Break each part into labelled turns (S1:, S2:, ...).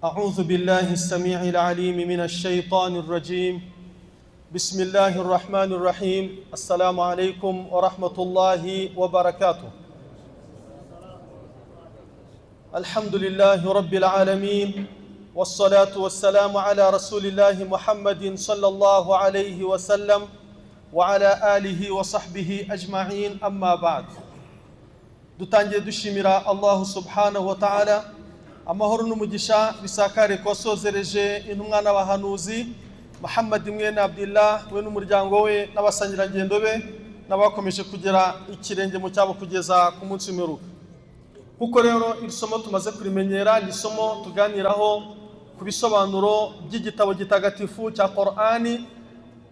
S1: أعوذ بالله السميع العليم من الشيطان الرجيم. بسم الله الرحمن الرحيم. السلام عليكم ورحمة الله وبركاته. الحمد لله رب العالمين، والصلاة والسلام على رسول الله محمد صلى الله عليه وسلم وعلى آله وصحبه أجمعين. أما بعد، dutangiye dushimira Allah subhanahu wa ta'ala, amahoro n'umugisha bisakare kwasozereje intumwa n'abahanuzi Muhammad mwene Abdullah we n'umuryango we n'abasangirangendo be n'abakomeje kugera ikirenge mu cyabo kugeza ku munsi w'imperuka. Kuko rero isomo tumaze kurimenyera ni isomo tuganiraho ku bisobanuro by'igitabo gitagatifu cya Qur'ani.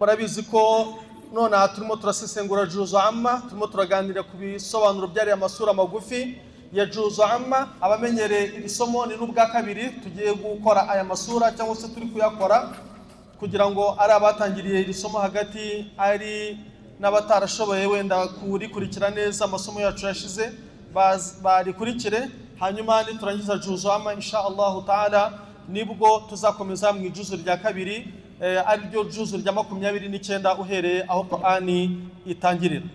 S1: Murabizi ko none turimo turasesengura juzu amma, turimo turaganira ku bisobanuro byari amasura magufi ya juzu amma. Abamenyere iri somo ni n'ubwa kabiri tugiye gukora aya masura cyangwa se turi kuyakora, kugira ngo ari abatangiriye iri somo hagati ari n'abatarashoboye wenda kurikurikira neza amasomo yacu yashize barikurikire, hanyuma niturangiza juzu amma insha Allah taala nibwo tuzakomeza mu ijuzu rya kabiri, ari ryo juzu rya 29 uhereye aho Qur'ani itangirira.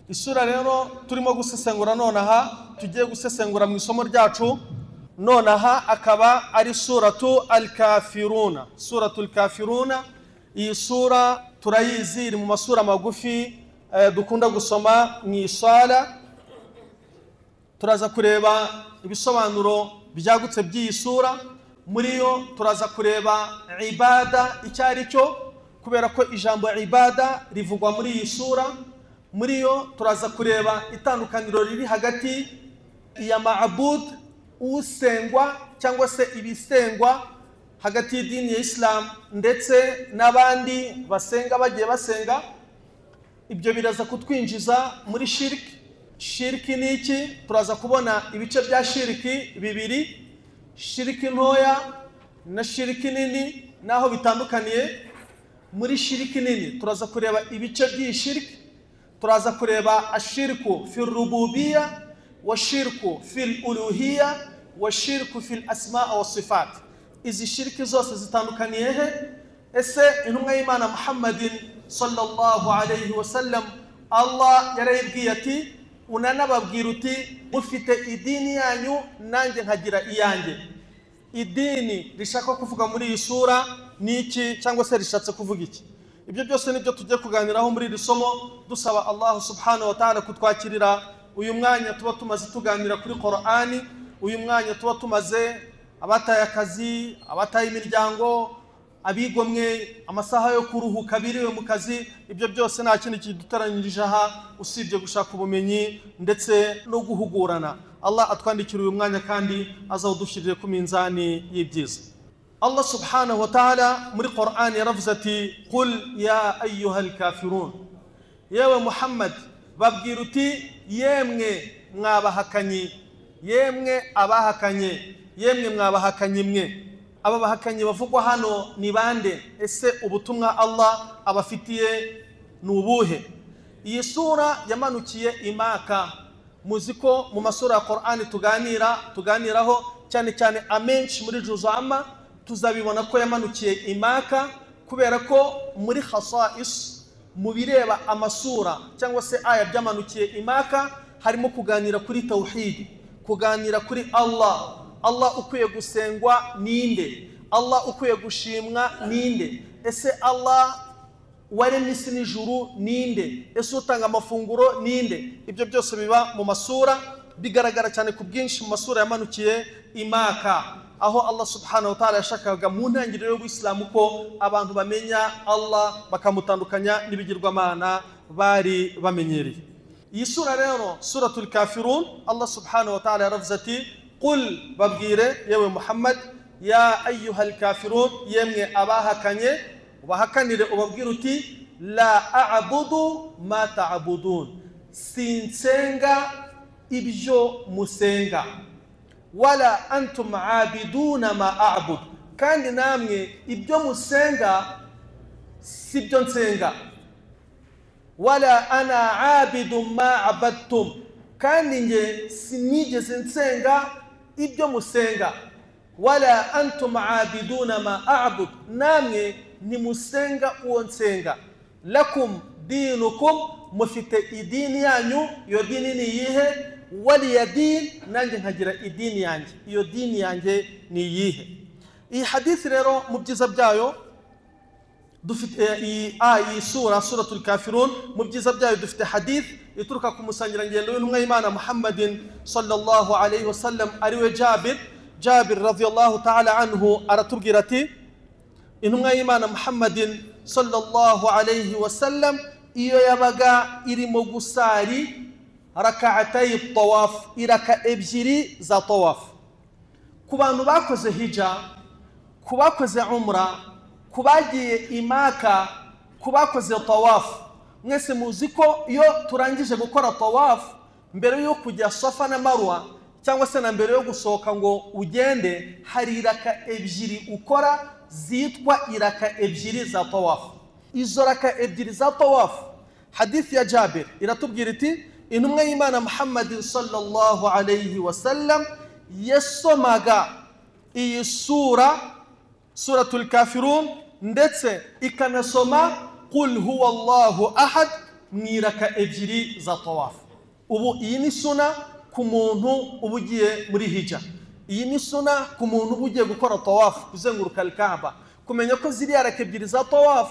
S1: Isura rero turimo gusesengura nonaha, tugiye gusesengura mu isomo ryacu nonaha akaba ari suratu al-kafiruna. Suratul kafiruna, iyi sura turayizi iri mu masura magufi dukunda gusoma mu isala. Turaza kureba ibisobanuro byagutse by'iyi sura. Muri yo turaza kureba ibada icyari cyo, kubera ko ijambo ibada rivugwa muri iyi sura. Muri yo turaza kureba itandukaniro riri hagati ya ma'bud, usengwa cyangwa se ibisengwa hagati y'idini ya Islam ndetse n'abandi basenga bagiye basenga. Ibyo biraza kutwinjiza muri shirki. Shirki ni iki? Turaza kubona ibice bya shirki bibiri, shiriki ntoya na shiriki nini, naho bitandukaniye. Muri shiriki nini turaza kureba ibice by'iyi shiriki. Turaza kureba ashirku fil rububiyya wa shirku fil uluhiyya wa shirku fil asma' wa sifat. Izi shiriki zose zitandukaniye he? Ese intumwa y'Imana Muhammadin sallallahu alayhi wa sallam Allah yarayibwiye ati unanababwira uti mufite idini yanyu nanjye nkagira iyanjye. Idini rishaka kuvuga muri iyi sura ni iki, cyangwa se rishatse kuvuga iki? Ibyo byose nibyo tugiye kuganiraho muri iri somo, dusaba Allah subhanahu wa ta'ala kutwakirira uyu mwanya tuba tumaze tuganira kuri Qur'ani, uyu mwanya tuba tumaze abataye akazi, abataye imiryango, abigomwe amasaha yo kuruhuka biriwe mu kazi. Ibyo byose nta kindi kidutaranyirije aha usibye gushaka ubumenyi ndetse no guhugurana. Allah atwandikira uyu mwanya kandi azawudushirire ku minzani y'ibyiza. Allah subhanahu wa ta'ala muri Qur'ani yaravuze ati qul ya ayyuhal kafirun, yewe Muhammad babwira uti yemwe mwabahakanyi, yemwe abahakanye, yemwe mwabahakanyi mwe. Aba bahakanyi bavugwa hano ni bande? Ese ubutumwa Allah abafitiye ni ubuhe? Iyi sura yamanukiye imaka. Muziko mu masura ya Qur'ani tuganiraho cyane cyane amenshi muri juzu amma tuzabibona ko yamanukiye imaka, kubera ko muri khasa'is mu bireba amasura cyangwa se aya byamanukiye imaka harimo kuganira kuri tauhid, kuganira kuri Allah ukwiye gusengwa ninde, Allah ukwiye gushimwa ninde, ese Allah waremye isi n'ijuru ninde, ese utanga amafunguro ninde. Ibyo byose biba mu masura, bigaragara cyane ku bwinshi mu masura yamanukiye imaka, aho Allah subhanahu wa ta'ala yashakaga mu ntangiriro y'Ubuislamu ko abantu bamenya Allah bakamutandukanya n'ibigirwamana bari bamenyereye. Iyi sura rero suratul kafirun, Allah subhanahu wa ta'ala yaravuze ati qul babwire yewe Muhammad ya ayyuhal kafirun, yemwe abahakanye, ubahakanire ubabwire uti la a'budu ma ta'budun, sinsenga ibyo musenga, wala antum aabiduna ma a'bud, kandi namwe ibyo musenga sibyo nsenga, wala ana aabidu ma abadtum, kandi nge sinigeze nsenga ibyo musenga. wala antum aabiduna ma a'bud, namwe nimusenga uwo nsenga. Lakum dinukum, mufite idini yanyu, iyo dini ni yihe? Waliya din, nanjye nkagira idini yanjye, iyo dini yanjye ni yihe? Iyi hadithi rero mu byiza byayo dufite iyi suratul kafirun, mu byiza byayo dufite hadith ituruka ku musangirangendo w'intumwa y'Imana Muhammadin sallallahu alayhi wa sallam, ariwe Jabir radhiyallahu ta'ala anhu, aratubwira ati intumwa y'Imana Muhammadin sallallahu alayhi wa sallam iyo yabaga irimo gusari rak'atay at-tawaf, iraka ebyiri za tawaf. Ku bantu bakoze hija, ku bakoze umra, ku bagiye imaka, ku bakoze tawaf, mwese muzi ko iyo turangije gukora tawaf, mbere yo kujya Safa na Marwa cyangwa se na mbere yo gusohoka ngo ugende, hari iraka ebyiri ukora zitwa iraka ebyiri za tawaf. Izo raka ebyiri za tawaf, hadith ya Jabir iratubwira iti intumwa y'Imana Muhammadin sallallahu alayhi wa sallam yasomaga iyi suratul kafirun, ndetse ikanasoma qul huwa Allahu ahad mwiraka ebyiri za tawaf. Ubu iyi ni suna ku muntu ubugiye muri hija, iyi ni suna ku muntu ubugiye gukora tawaf, kuzenguruka al-Kaaba. Kumenya ko ziriya raka ebyiri za tawaf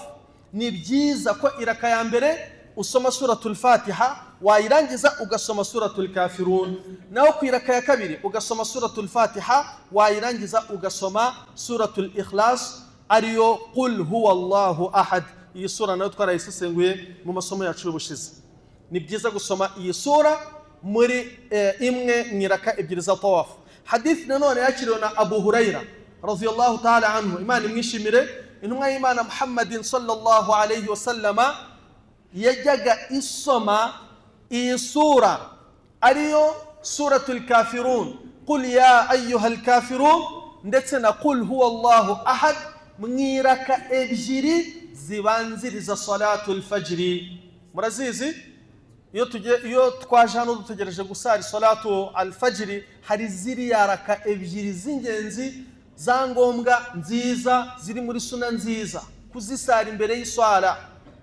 S1: ni byiza ko iraka ya mbere usoma suratul Fatiha, wayirangiza ugasoma suratul kafirun, naho ku iraka ya kabiri ugasoma suratul Fatiha, wayirangiza ugasoma suratul Ikhlas, ariyo qul huwa Allahu ahad. Iyi sura nayo twarayisesenguye mu masomo yacu y'ubushize. Ni byiza gusoma iyi sura muri imwe mwiraka ebyiri za tawaf. Hadith nanone yakiriwe na Abu Huraira radhiyallahu ta'ala anhu, Imana imwishimire, intumwa y'Imana Muhammadin sallallahu alayhi wa sallama yajyaga isoma iyi sura, ariyo suratul kafirun, qul ya ayyuhal kafirun, ndetse na qul huwa Allahu ahad mwiraka ebyiri zibanziriza salatul fajri. Murazizi iyo twaje hano dutegereje gusari salatu al-fajri, hari ziriya raka ebyiri z'ingenzi za ngombwa nziza ziri muri suna nziza kuzisara imbere y'iswala,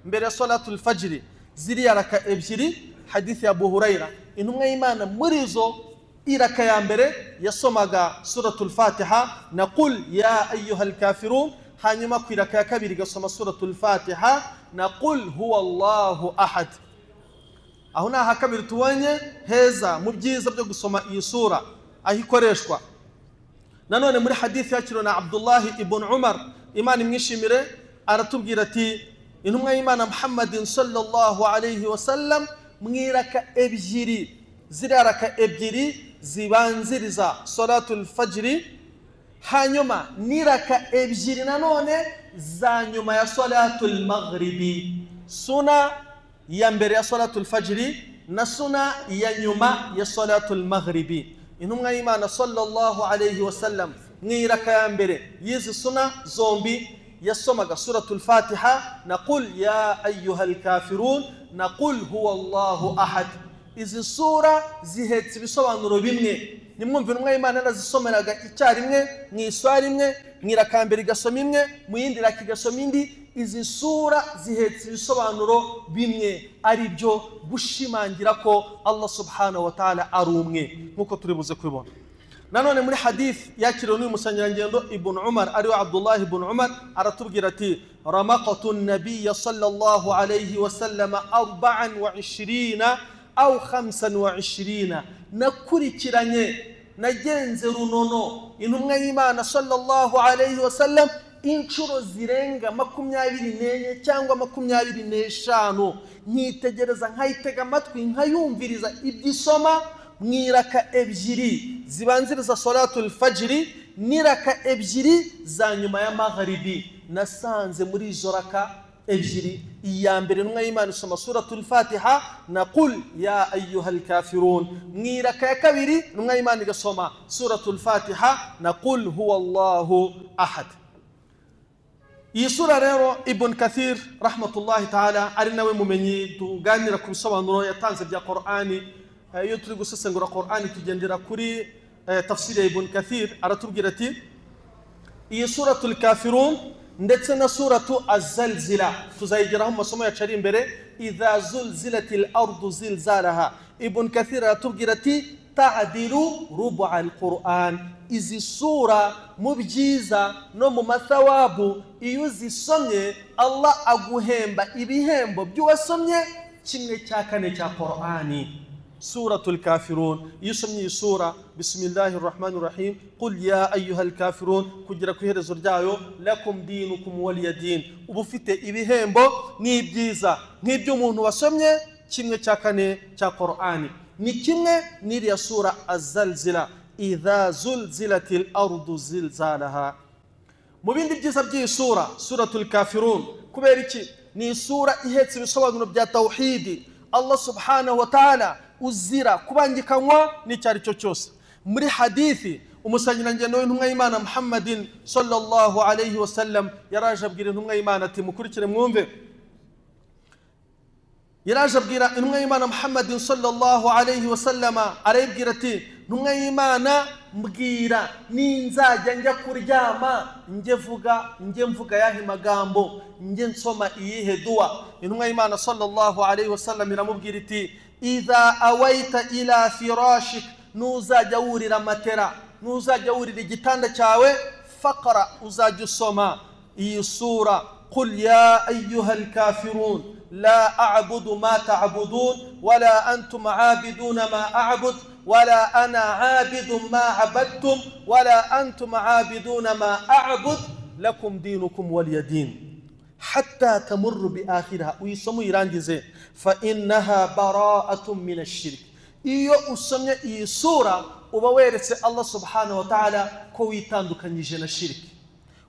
S1: mbere ya salatul fajri, ziriya raka ebyiri. Hadithi ya Abu Huraira, intumwa y'Imana muri zo iraka ya mbere yasomaga suratul Fatiha na qul ya ayyuhal kafirun, hanyuma ku iraka ya kabiri gasoma suratul Fatiha na qul huwa Allahu ahad. Aho naha kabiri tubonye heza mu byiza byo gusoma iyi sura aho ikoreshwa. Nanone muri hadithi yakiriwe na Abdullah ibn Umar, Imana imwishimire, aratubwira ati intumwa y'Imana Muhammadin sallallahu alayhi wa sallam mwiraka ebyiri, ziriya raka ebyiri zibanziriza salatul fajri, hanyuma niraka ebyiri nanone za nyuma ya salatul maghribi, suna ya mbere ya salatul fajri na suna ya nyuma ya salatul maghribi. Intumwa y'Imana sallallahu alayhi wa sallam mwiraka ya mbere yizi suna zombi yasomaga suratul Fatiha na qul ya ayyuhal kafirun na qul huwa Allahu ahad. Izi sura zihetse ibisobanuro bimwe, nimwumva intumwa y'Imana nazisomeraga icyarimwe mwiswari imwe, mwiraka mbere igasoma imwe, muyindi raka igasoma indi. Izi sura zihetse ibisobanuro bimwe, ari byo gushimangira ko Allah subhanahu wa ta'ala ari umwe, nkuko turi buze kubibona. Nanone muri hadith yakiriwe n'uyu musangirangendo Ibn Umar, ariwe Abdullah ibn Umar, aratubwira ati ramaqatu an-nabiy sallallahu alayhi wa sallam 24 au 25, nakurikiranye nagenze runono intumwa y'Imana sallallahu alayhi wa sallam inshuro zirenga 24 cyangwa 25, nkitegereza nkayitega amatwi nkayumviriza ibyisoma mwiraka ebyiri zibanziriza salatul fajri niraka ebyiri za nyuma ya maghribi. Nasanze muri izo raka ebyiri, iya mbere intumwa y'Imana isoma suratul Fatiha na qul ya ayyuhal kafirun, mwiraka ya kabiri intumwa y'Imana igasoma suratul Fatiha na qul huwa Allahu ahad. Iyi sura rero Ibn Kathir rahmatullahi ta'ala ari nawe mumenyi tuganira ku bisobanuro yatanze bya Qur'ani. Iyo turi gusesengura Qur'ani tugendera kuri tafsiri ya Ibn Kathir, aratubwira ati iyi suratul kafirun ndetse na suratu az-zalzila tuzayigeraho mu masomo yacari imbere. idha zulzilatil ardu zilzalaha, Ibn Kathir atubwira ati ta'dilu rubu' al-Qur'an. izi sura mu byiza no mu mathawabu iyo uzisomye Allah aguhemba ibihembo by'uwasomye 1/4 cya Qur'ani. suratul kafirun, iyo usomye sura bismillahir rahmanir rahim qul ya ayyuhal kafirun kugira ku iherezo ryayo lakum dinukum waliyadin, uba ufite ibihembo n'ibyiza nk'ibyo umuntu wasomye 1/4 cya Qur'ani. ni kimwe n'iriya sura az-zalzila idha zulzilatil ardu zilzalaha. mu bindi byiza by'iyi sura suratul kafirun kubera iki ni sura ihetse ibisobanuro bya tauhidi. Allah subhanahu wa ta'ala uzira kubangikanywa n'icyari cyo cyose. muri hadithi umusangirangendo w'intumwa y'Imana Muhammadin sallallahu alayhi wa sallam yaraje abwira intumwa y'Imana ati mukurikire mwumve. yaraje abwira intumwa y'Imana Muhammadin sallallahu alayhi wa sallama arayibwira ati intumwa y'Imana mbwira ninzajya njya kuryama njye mvuga yahi magambo njye nsoma iyihe dua. intumwa y'Imana sallallahu alayhi wa sallam iramubwira iti idha awaita ila firashik, nuzajya wurira matera, nuzajya wurira igitanda cyawe, faqra, uzajya usoma iyi sura qul ya ayyuhal kafirun la a'budu ma ta'budun wala antum 'abiduna ma a'bud wala ana 'abidun ma 'abadtum wala antum 'abiduna ma a'bud lakum dinukum waliyadin hatta tamurru bi akhiriha. uyisomo irangize fa innaha bara'atun min ash-shirk. iyo usomye iyi sura uba weretse Allah subhanahu wa ta'ala ko witandukanyije na shirki.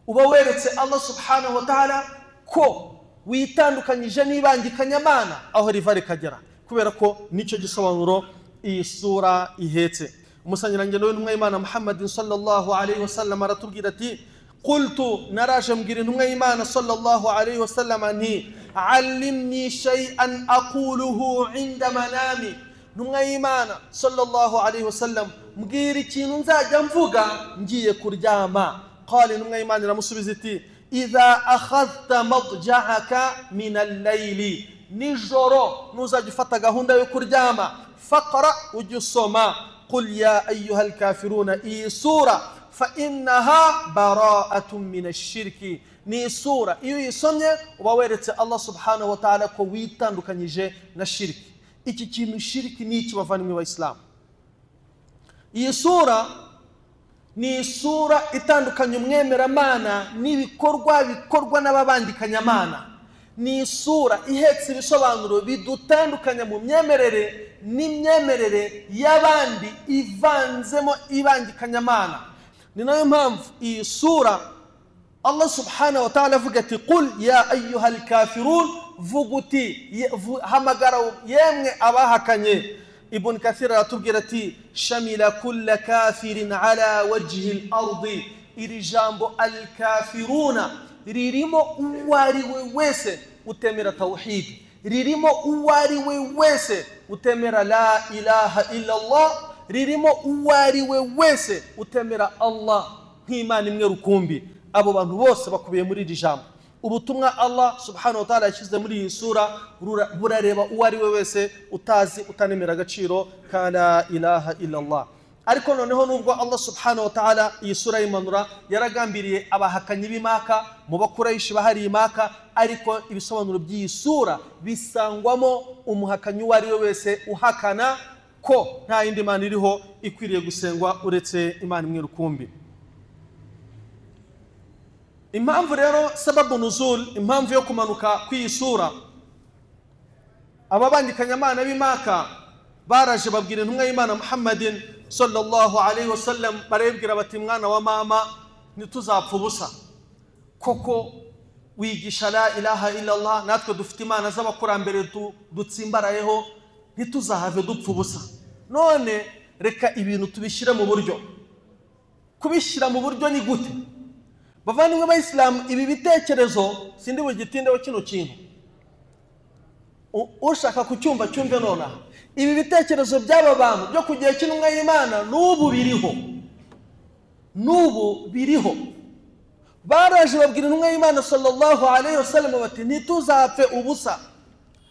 S1: uba weretse Allah subhanahu wa ta'ala ko witandukanyije n'ibangikanyamana aho riva rikagera, kubera ko nicyo gisobanuro iyi sura ihetse. umusangirangendo w'intumwa y'Imana Muhammadin sallallahu alayhi wa sallam aratubwira ati qultu, naraje mbwira intumwa y'Imana sallallahu alayhi wa sallam nti allimni shay'an aquluhu 'inda manami. intumwa y'Imana sallallahu alayhi wa sallam mbwira ikintu nzajya mvuga ngiye kuryama. qala, intumwa y'Imana iramusubiza iti idha akhadhta madja'aka min al-layli, nijoro nuzajya ufata gahunda yo kuryama, faqra, ujye usoma qul ya ayyuhal kafiruna, iyi sura fa innaha bara'atun min ash-shirki. ni sura iyo uyisomye uba weretse Allah subhanahu wa ta'ala ko witandukanyije na shirki. iki kintu shirki ni iki bavandimwe wa Islam? iyi sura ni sura itandukanye umwemeramana n'ibikorwa bikorwa n'ababandikanyamana. ni sura ihetse ibisobanuro bidutandukanya mu myemerere n'imyemerere y'abandi ivanzemo ibangikanyamana. ni nayo mpamvu iyi sura Allah subhanahu wa ta'ala avuga ati qul ya ayyuhal kafirun, vuguti hamagara yemwe abahakanye. Ibn Kathir aratubwira ati shamila kulla kafirin ala wajhi al-ardi. iri jambo al-kafiruna ririmo uwariwe wese utemera tauhid, ririmo uwariwe wese utemera la ilaha illa Allah, ririmo uwariwe wese utemera Allah nk'Imana imwe rukumbi. abo bantu bose bakubiye muri iri jambo. ubutumwa Allah subhanahu wa ta'ala yashyize muri iyi sura burareba uwariwe wese utazi utanemera agaciro ka la ilaha illa Allah. ariko noneho nubwo Allah subhanahu wa ta'ala iyi sura y'imanura yaragambiriye abahakanyi b'Imaka, mu bakurayisha bahari Imaka, ariko ibisobanuro by'iyi sura bisangwamo umuhakanyi wariwe wese uhakana ko nta yindi Imana iriho ikwiriye gusengwa uretse Imana imwe rukumbi. impamvu rero sababu nuzul, impamvu yo kumanuka kw'iyi sura, ababandikanyamana b'Imaka baraje babwira intumwa y'Imana Muhammadin sallallahu alayhi wa sallam, barebwira bati mwana wa mama ntituzapfa ubusa, koko wigisha la ilaha illa Allah, natwe dufite imana z'abakurambere dutsimbarayeho, ntituzahave dupfa ubusa. none reka ibintu tubishyira mu buryo. kubishyira mu buryo ni gute? bavandimwe b'Abayisilamu, ibi bitekerezo sindi bugitindeho kino kintu, ushaka kucyumva cyumve nonaha. ibi bitekerezo by'aba bantu byo kugiye kinumwa y'Imana n'ubu biriho, baraje babwira intumwa y'Imana sallallahu alayhi wasallam bati ntituzapfe ubusa,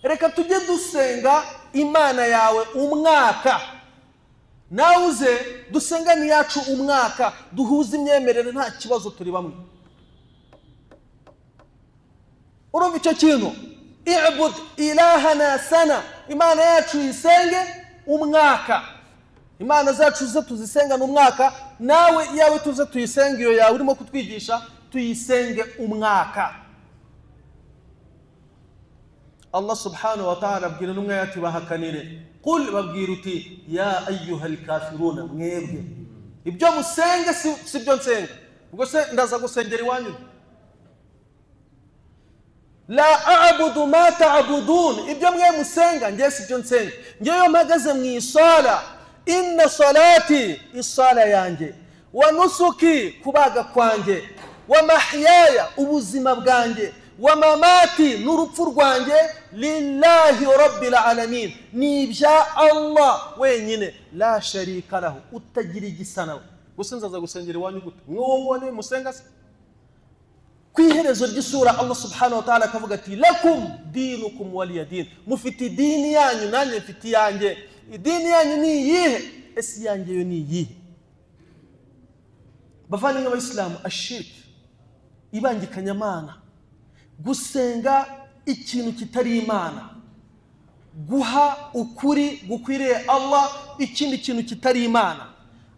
S1: reka tujye dusenga Imana yawe umwaka, nawe uze dusengane yacu umwaka, duhuze imyemerere nta kibazo turi bamwe. Urumva icyo kintu? I'bud ilahana sana, Imana yacu isenge umwaka. Imana zacu ze tuzisengana umwaka, nawe yawe tuze tuyisenge iyo yawe urimo kutwigisha tuyisenge umwaka. Allah subhanahu wa ta'ala abwira intumwa yati bahakanire, qul babwira uti ya ayyuhal kafiruna, mwebwe ibyo musenge si byo nsenga, ubwo se ndaza gusengera iwanyu. La a'budu ma ta'budun, ibyo mwe musenga ngiye si byo nsenga. Ngiye mpagaze mu isala, inna salati, isala yanjye, wa nusuki, kubaga kwanjye, wa mahyaya, ubuzima bwanjye, wa mamati, n'urupfu rwanjye, lillahi rabbil alamin, ni ibya Allah wenyine, la sharika lahu, utagira igisa nawe. Gusa nzaza gusengera iwanyu gute? Mwongone musenga se? Kwiherezo ry'isura Allah subhanahu wa ta'ala akavuga ati lakum dinukum waliya din, mufiti dini yanyu nanjye mfiti yanjye. Idini yanyu ni iyihe? Esi yanjye yo ni iyihe? Bavandimwe b'Abayisilamu, ashirk, ibangikanyamana, gusenga ikintu kitari Imana, guha ukuri gukwiriye Allah ikindi kintu kitari Imana.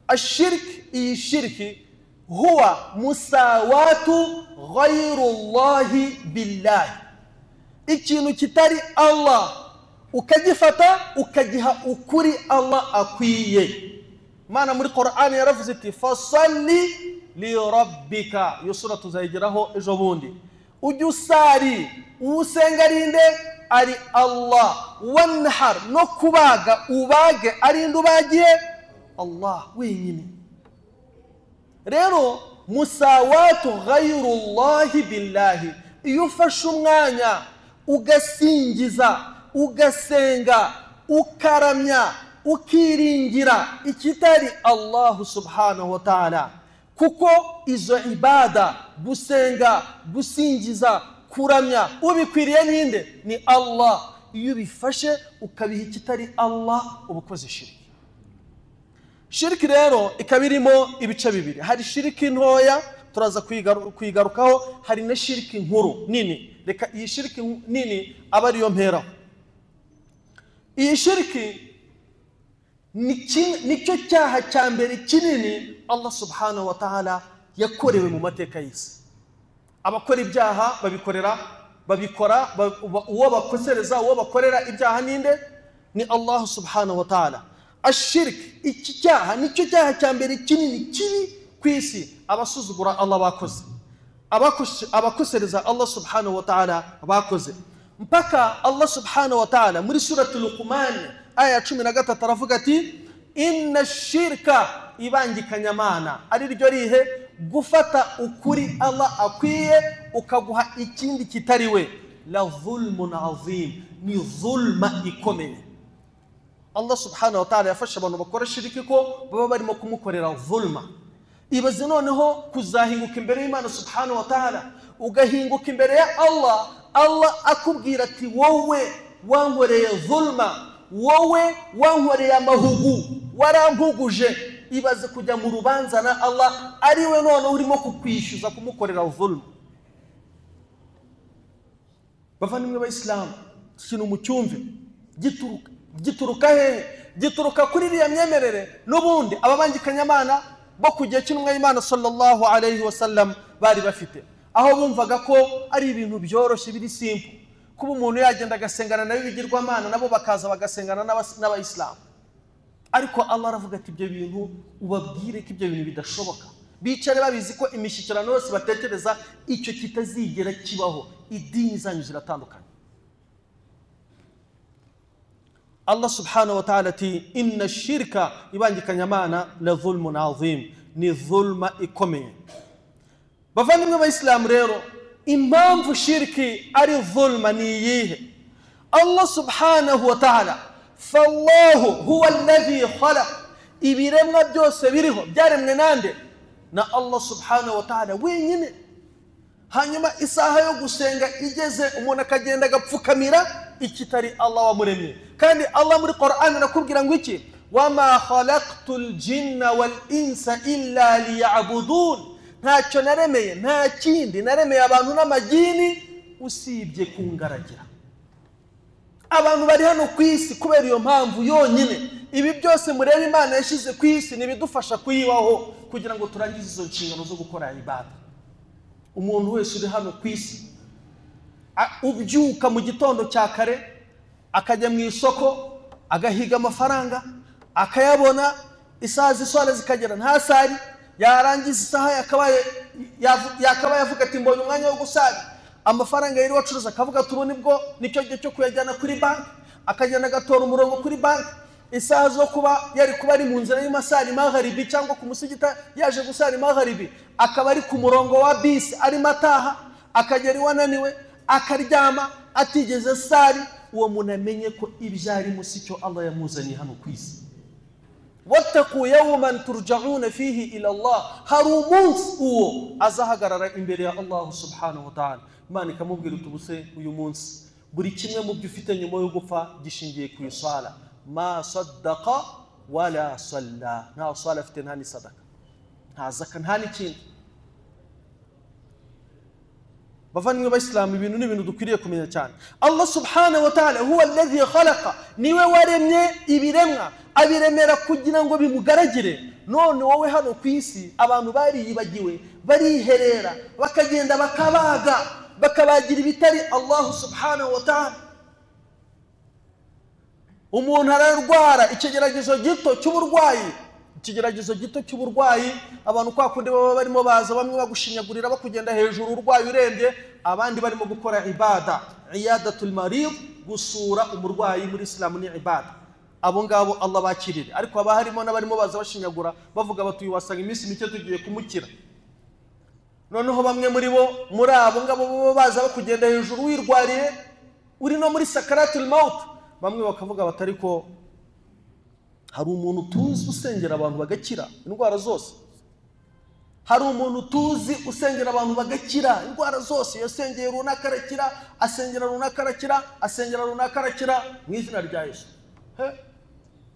S1: Ashirk, iyi shirki huwa musawatu ghayrullahi billahi, ikintu kitari Allah ukagifata ukagiha ukuri Allah akwiye. Mana muri Qur'ani yaravuze ati fasalli li rabbika, iyo sura tuzayigeraho ejo bundi. Ujye usari usengarinde ari Allah, wanhar, no kubaga ubage arinde ubagiye Allah wenyine. Rero musawatu ghayrullahi billahi, iyo ufashe umwanya ugasingiza, ugasenga, ukaramya, ukiringira ikitari Allah subhanahu wa ta'ala, kuko izo ibada, gusenga, gusingiza, kuramya, ubikwiriye ninde? Ni Allah. Iyo bifashe ukabiha ikitari Allah, ubukoze shirki. Shirki rero ikabirimo ibice bibiri. Hari shirki ntoya turaza kwigarukaho, hari na shirki nkuru nini. Reka iyi shirki nini aba ariyo mperaho. Iyi shirki nicyo cyaha cya mbere kinini Allah subhanahu wa ta'ala yakorewe mu mateka y'isi. Abakora ibyaha babikora uwo bakosereza, uwo bakorera ibyaha ninde? Ni Allah subhanahu wa ta'ala. Ashirk, iki cyaha nicyo cyaha cya mbere kinini kibi ku isi abasuzugura Allah bakoze, abakosereza Allah subhanahu wa ta'ala bakoze. Mpaka Allah subhanahu wa ta'ala muri suratul Luqman aya 13 aravuga ati inna shirka, ibangikanyamana ari ryo rihe? Gufata ukuri Allah akwiye ukaguha ikindi kitari we, la zulmun azim, ni zulma ikomeye. Allah subhanahu wa ta'ala yafasha abantu bakora shiriki ko baba barimo kumukorera zulma. Ibaze noneho kuzahinguka imbere y'Imana subhanahu wa ta'ala, ugahinguka imbere ya Allah, Allah akubwira ati wowe wankoreye zulma, wowe wankoreye amahugu, warampuguje. Ibaze kujya mu rubanza na Allah ari we noneho urimo kukwishyuza kumukorera zulma. Bavandimwe b'Abayisilamu, ikintu mucyumve gituruka hehe? Gituruka kuri iriya myemerere n'ubundi ababangikanyamana bo kugiye cy'intumwa y'Imana sallallahu alayhi wasallam bari bafite, aho bumvaga ko ari ibintu byoroshye biri simple, kuba umuntu yagenda agasengana nayo bigirwamana nabo bakaza bagasengana n'Abayisilamu. Ariko Allah aravuga ati ibyo bintu ubabwire ko ibyo bintu bidashoboka, bicare babizi ko imishyikirano yose batekereza icyo kitazigera kibaho, idini zanyu ziratandukanye. Allah subhanahu wa ta'ala ati inna shirka, ibangikanyamana, la zulmun azim, ni zulma ikomeye. Bavandimwe b'Abayisilamu rero, impamvu shirki ari zulma ni iyihe? Allah subhanahu wa ta'ala, fallahu huwa alladhi khalaq, ibiremwa byose biriho byaremwe nande? Na Allah subhanahu wa ta'ala wenyine. hanyuma isaha yo gusenga igeze umuntu akagenda agapfukamira ikitari Allah wamuremye. Kandi Allah muri Qur'an arakubwira ngo iki, wama khalaqtul jinna wal insa illa liya'budun, ntacyo naremeye, nta kindi naremeye abantu n'amajini usibye kungaragira. Abantu bari hano ku isi kubera iyo mpamvu yonyine. Ibi byose mureba Imana yashize ku isi nibidufasha kuyibaho kugira ngo turangize izo nshingano zo gukora ibada. Umuntu wese uri hano ku isi ubyuka mu gitondo cya kare akajya mu isoko agahiga amafaranga akayabona, isaha z'iswala zikagera ntasari, yarangiza isaha yakabaye avuga ati mbonye umwanya wo gusari, amafaranga yari wacuruza akavuga tubone bwo nicyo gihe cyo kuyajyana kuri bank, akagenda agatora umurongo kuri bank. Isaha zo kuba yari kuba ari mu nzira y'Imasari Magharibi cyangwa ku musigita yaje gusari Magharibi, akaba ari ku murongo wa bisi ari mataha, akagera iwananiwe akaryama atigeze sari, uwo muntu amenye ko ibyari musicyo Allah yamuzaniye hano ku isi. Wattaqu yawman turja'una fihi ila Allah, hari umunsi uwo azahagarara imbere ya Allah subhanahu wa ta'ala. Imana ikamubwira utubuse uyu munsi buri kimwe mu byo ufite nyuma yo gupfa gishingiye ku isala. Ma saddaqa wala salla, nta sala afite nta ni sadaka, nta zaka, nta n'ikindi. Bavandimwe b'Islamu, ibintu ni ibintu dukwiriye kumenya cyane. Allah subhanahu wa ta'ala huwa alladhi khalaqa, niwe waremye ibiremwa, abiremera kugira ngo bimugaragire. None wowe hano ku isi abantu bariyibagiwe, bariherera, bakagenda bakabagira ibitari Allah subhanahu wa ta'ala. Umuntu ararwara ikigeragezo gito cy'uburwayi, abantu kwa kundi baba barimo baza, bamwe bagushinyagurira bakugenda hejuru urwaye urembye, abandi barimo gukora ibada, iyadatul marid, gusura umurwayi muri Islam ni ibada. Abo ngabo Allah bakirire. Ariko haba harimo n'abarimo baza bashinyagura bavuga bati uyu wasanga iminsi mike tugiye kumukira. Noneho bamwe muri abo ngabo baza bakugenda hejuru wirwariye, uri no muri sakaratul maut, bamwe bakavuga batari ko hari umuntu tuzi usengera abantu bagakira indwara zose. Hari umuntu tuzi usengera abantu bagakira indwara zose, yasengeye runaka arakira, asengera runaka arakira, asengera runaka arakira mu izina rya Yesu.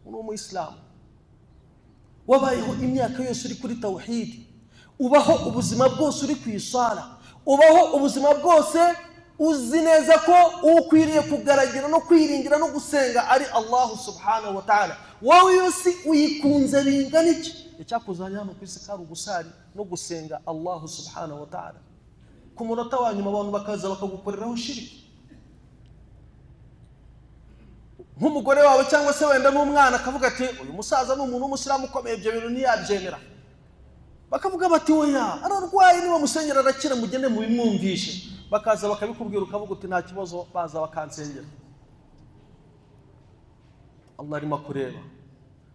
S1: Uno mu Islam wabayeho imyaka yose uri kuri tawhid, ubaho ubuzima bwose uri kwisala, ubaho ubuzima bwose uzi neza ko ukwiriye kugaragira no kwiringira no gusenga ari Allah subhanahu wa ta'ala. Wowe yose uyikunze bingana iki? Icyakuzanya hano ku isi kari ugusari no gusenga Allah subhanahu wa ta'ala. Ku munota wa nyuma abantu bakaza bakagukoreraho shiriki. Nk'umugore wawe cyangwa se wenda n'umwana akavuga ati uyu musaza n'umuntu w'umusiramu ukomeye, ibyo bintu ntiyabyemera. Bakavuga bati oya ararwaye, niba musengera arakira, mugende mubimwumvishe. Bakaza bakabikubwira ukavuga uti nta kibazo, baza bakansengera. Allah arimo kureba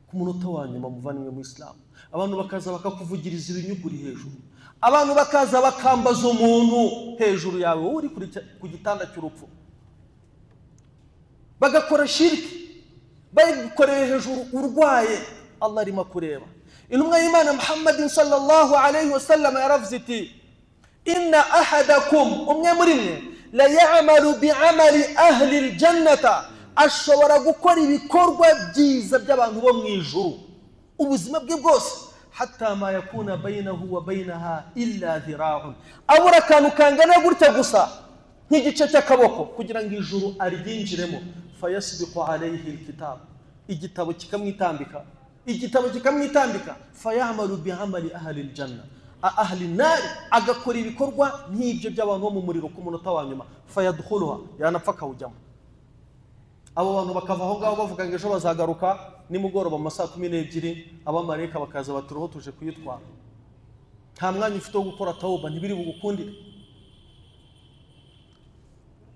S1: ku munota wa nyuma muvandimwe mu Islam. Abantu bakaza bakakuvugiriza ibinyuguri hejuru, abantu bakaza bakambaza umuntu hejuru yawe uri ku gitanda cy'urupfu, bagakora shiriki, bayigukoreye hejuru urwaye. Allah arimo kureba. Intumwa y'Imana Muhammadin sallallahu alayhi wa sallam yaravuze iti, inna ahadakum, umwe muri mwe, la ya'malu bi'amali ahli aljannata, ashobora gukora ibikorwa byiza by'abantu bo mu ijuru ubuzima bwe bwose, hatta ma yakuna bainahu wa bainaha illa dhira'un, abura kantu kangana gutya gusa nk'igice cy'akaboko kugira ngo ijuru aryinjiremo. Fayasbiqu alayhi alkitab, igitabo kikamwitambika, fayamalu bi'amali ahli aljanna, ahli an-nar, agakora ibikorwa nk'ibyo by'abantu bo mu muriro ku munota wa nyuma, fayadkhuluha, yanapfa kawujyamo. Abo bantu bakava aho ngaho bavuga ngo ejo bazagaruka nimugoroba mu masaha 12, abamarayika bakaza baturoho tuje kuyitwara. Nta mwanya ufite wo gukora tauba, ntibiri bugukundire.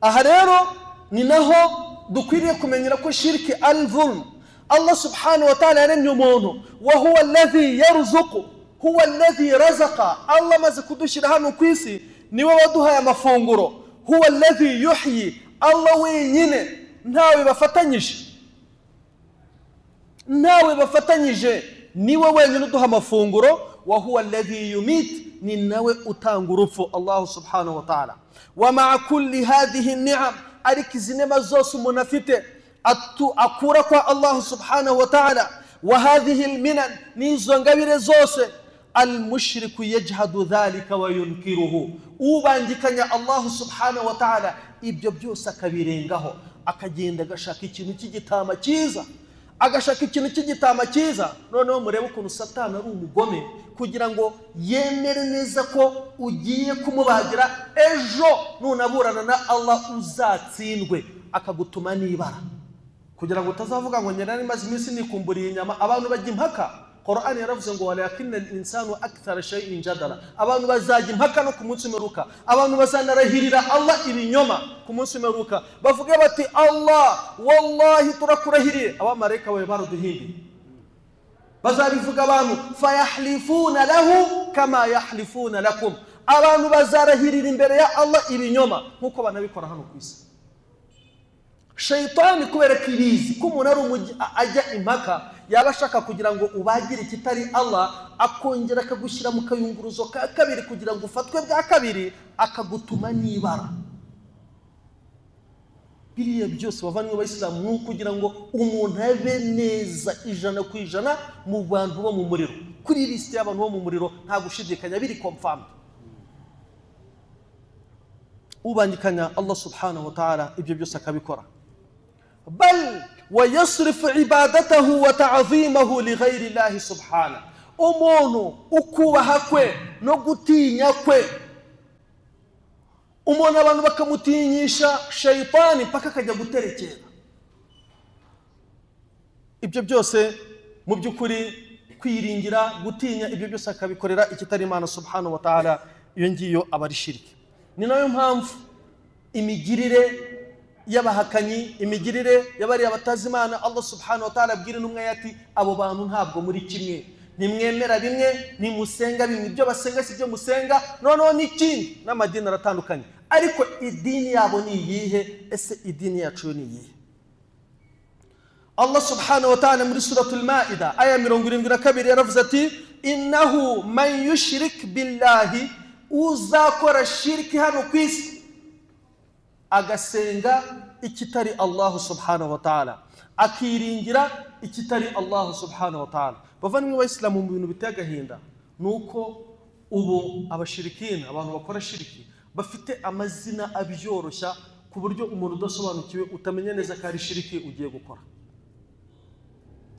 S1: Aha rero ni naho dukwiriye kumenyera ko shirki al-zulm. Allah subhanahu wa ta'ala yaremye umuntu, wa huwa alladhi yarzuqu, huwa alladhi razaqa. Allah maze kudushyira hano ku isi niwe waduhaye amafunguro. Huwa alladhi yuhyi, Allah wenyine ntawe bafatanyije, niwe wenyine uduha amafunguro. Wa huwa alladhi yumit, ni nawe utanga urupfu Allah subhanahu wa ta'ala. Wa ma'a kulli hadhihi ni'am, ariko izi nema zose umuntu afite akura kwa Allah subhanahu wa ta'ala, wa hadhihi alminan, nizo ngabire zose, almushriku yajhadu dhalika wa yunkiruhu, ubangikanya Allah subhanahu wa ta'ala ibyo byose akabirengaho, akagenda agashaka ikintu cy'igitama cyiza, agashaka ikintu cy'igitama cyiza. Noneho murebe ukuntu Satani ari umugome, kugira ngo yemere neza ko ugiye kumubagira, ejo nunaburana na Allah uzatsindwe, akagutuma nibara, kugira ngo utazavuga ngo nyina maze iminsi nikumburiye inyama. Abantu bajya impaka, Qur'an yaravuze ngo walakinna al-insanu akthara shay'in jadala, abantu bazajya impaka no ku munsi w'imperuka, abantu bazanarahirira Allah ibinyoma ku munsi w'imperuka, bavuga bati Allah wallahi turakurahiriye, abamarayika bawe baraduhimbiye, bazabivuga abantu, fayahlifuna lahu kama yahlifuna lakum, abantu bazarahirira imbere ya Allah ibinyoma nkuko banabikora hano ku isi. Shaytani kubera kirizi ko umuntu ari ajya impaka, yabashaka kugira ngo ubagire kitari Allah, akongera akagushyira mu kayunguruzo ka kabiri kugira ngo ufatwe bwa kabiri, akagutuma nibara. Biriya byose bavanywe abayisilamu ni kugira ngo umuntu abe neza 100% mu bantu bo mu muriro. Kuri liste y'abantu bo mu muriro nta gushidikanya, biri confirmed. Ubangikanya Allah subhanahu wa ta'ala ibyo byose akabikora. Bal ويصرف عبادته وتعظيمه لغير الله سبحانه, umuntu ukubaha kwe no gutinya kwe, umuntu abantu bakamutinyisha shaytani paka kajya guterekera. Ibyo byose mu byukuri kwiringira gutinya ibyo byose akabikorera ikitari Imana subhanahu wa ta'ala, iyo ngiyo abari shiriki. Ni nayo mpamvu imigirire y'abahakanyi, imigirire y'abari abatazi Imana, Allah subhanahu wa ta'ala abwira intumwa yati abo bantu ntabwo muri kimwe, nimwemera bimwe, nimusenga bimwe, ibyo basenga si byo musenga. Noneho n'ikindi n'amadini aratandukanye, ariko idini yabo ni iyihe? Ese idini yacu ni iyihe? Allah subhanahu wa ta'ala muri suratul Maida aya 72 yaravuze ati innahu man yushrik billahi, uzakora shirki hano ku isi agasenga ikitari Allah subhanahu wa ta'ala, akiringira ikitari Allah subhanahu wa ta'ala. Bavanywe abayisilamu mu bintu biteye agahinda nuko ubu abashirikina, abantu bakora shiriki, bafite amazina abyoroshya ku buryo umuntu udasobanukiwe utamenya neza ko ari shiriki ugiye gukora.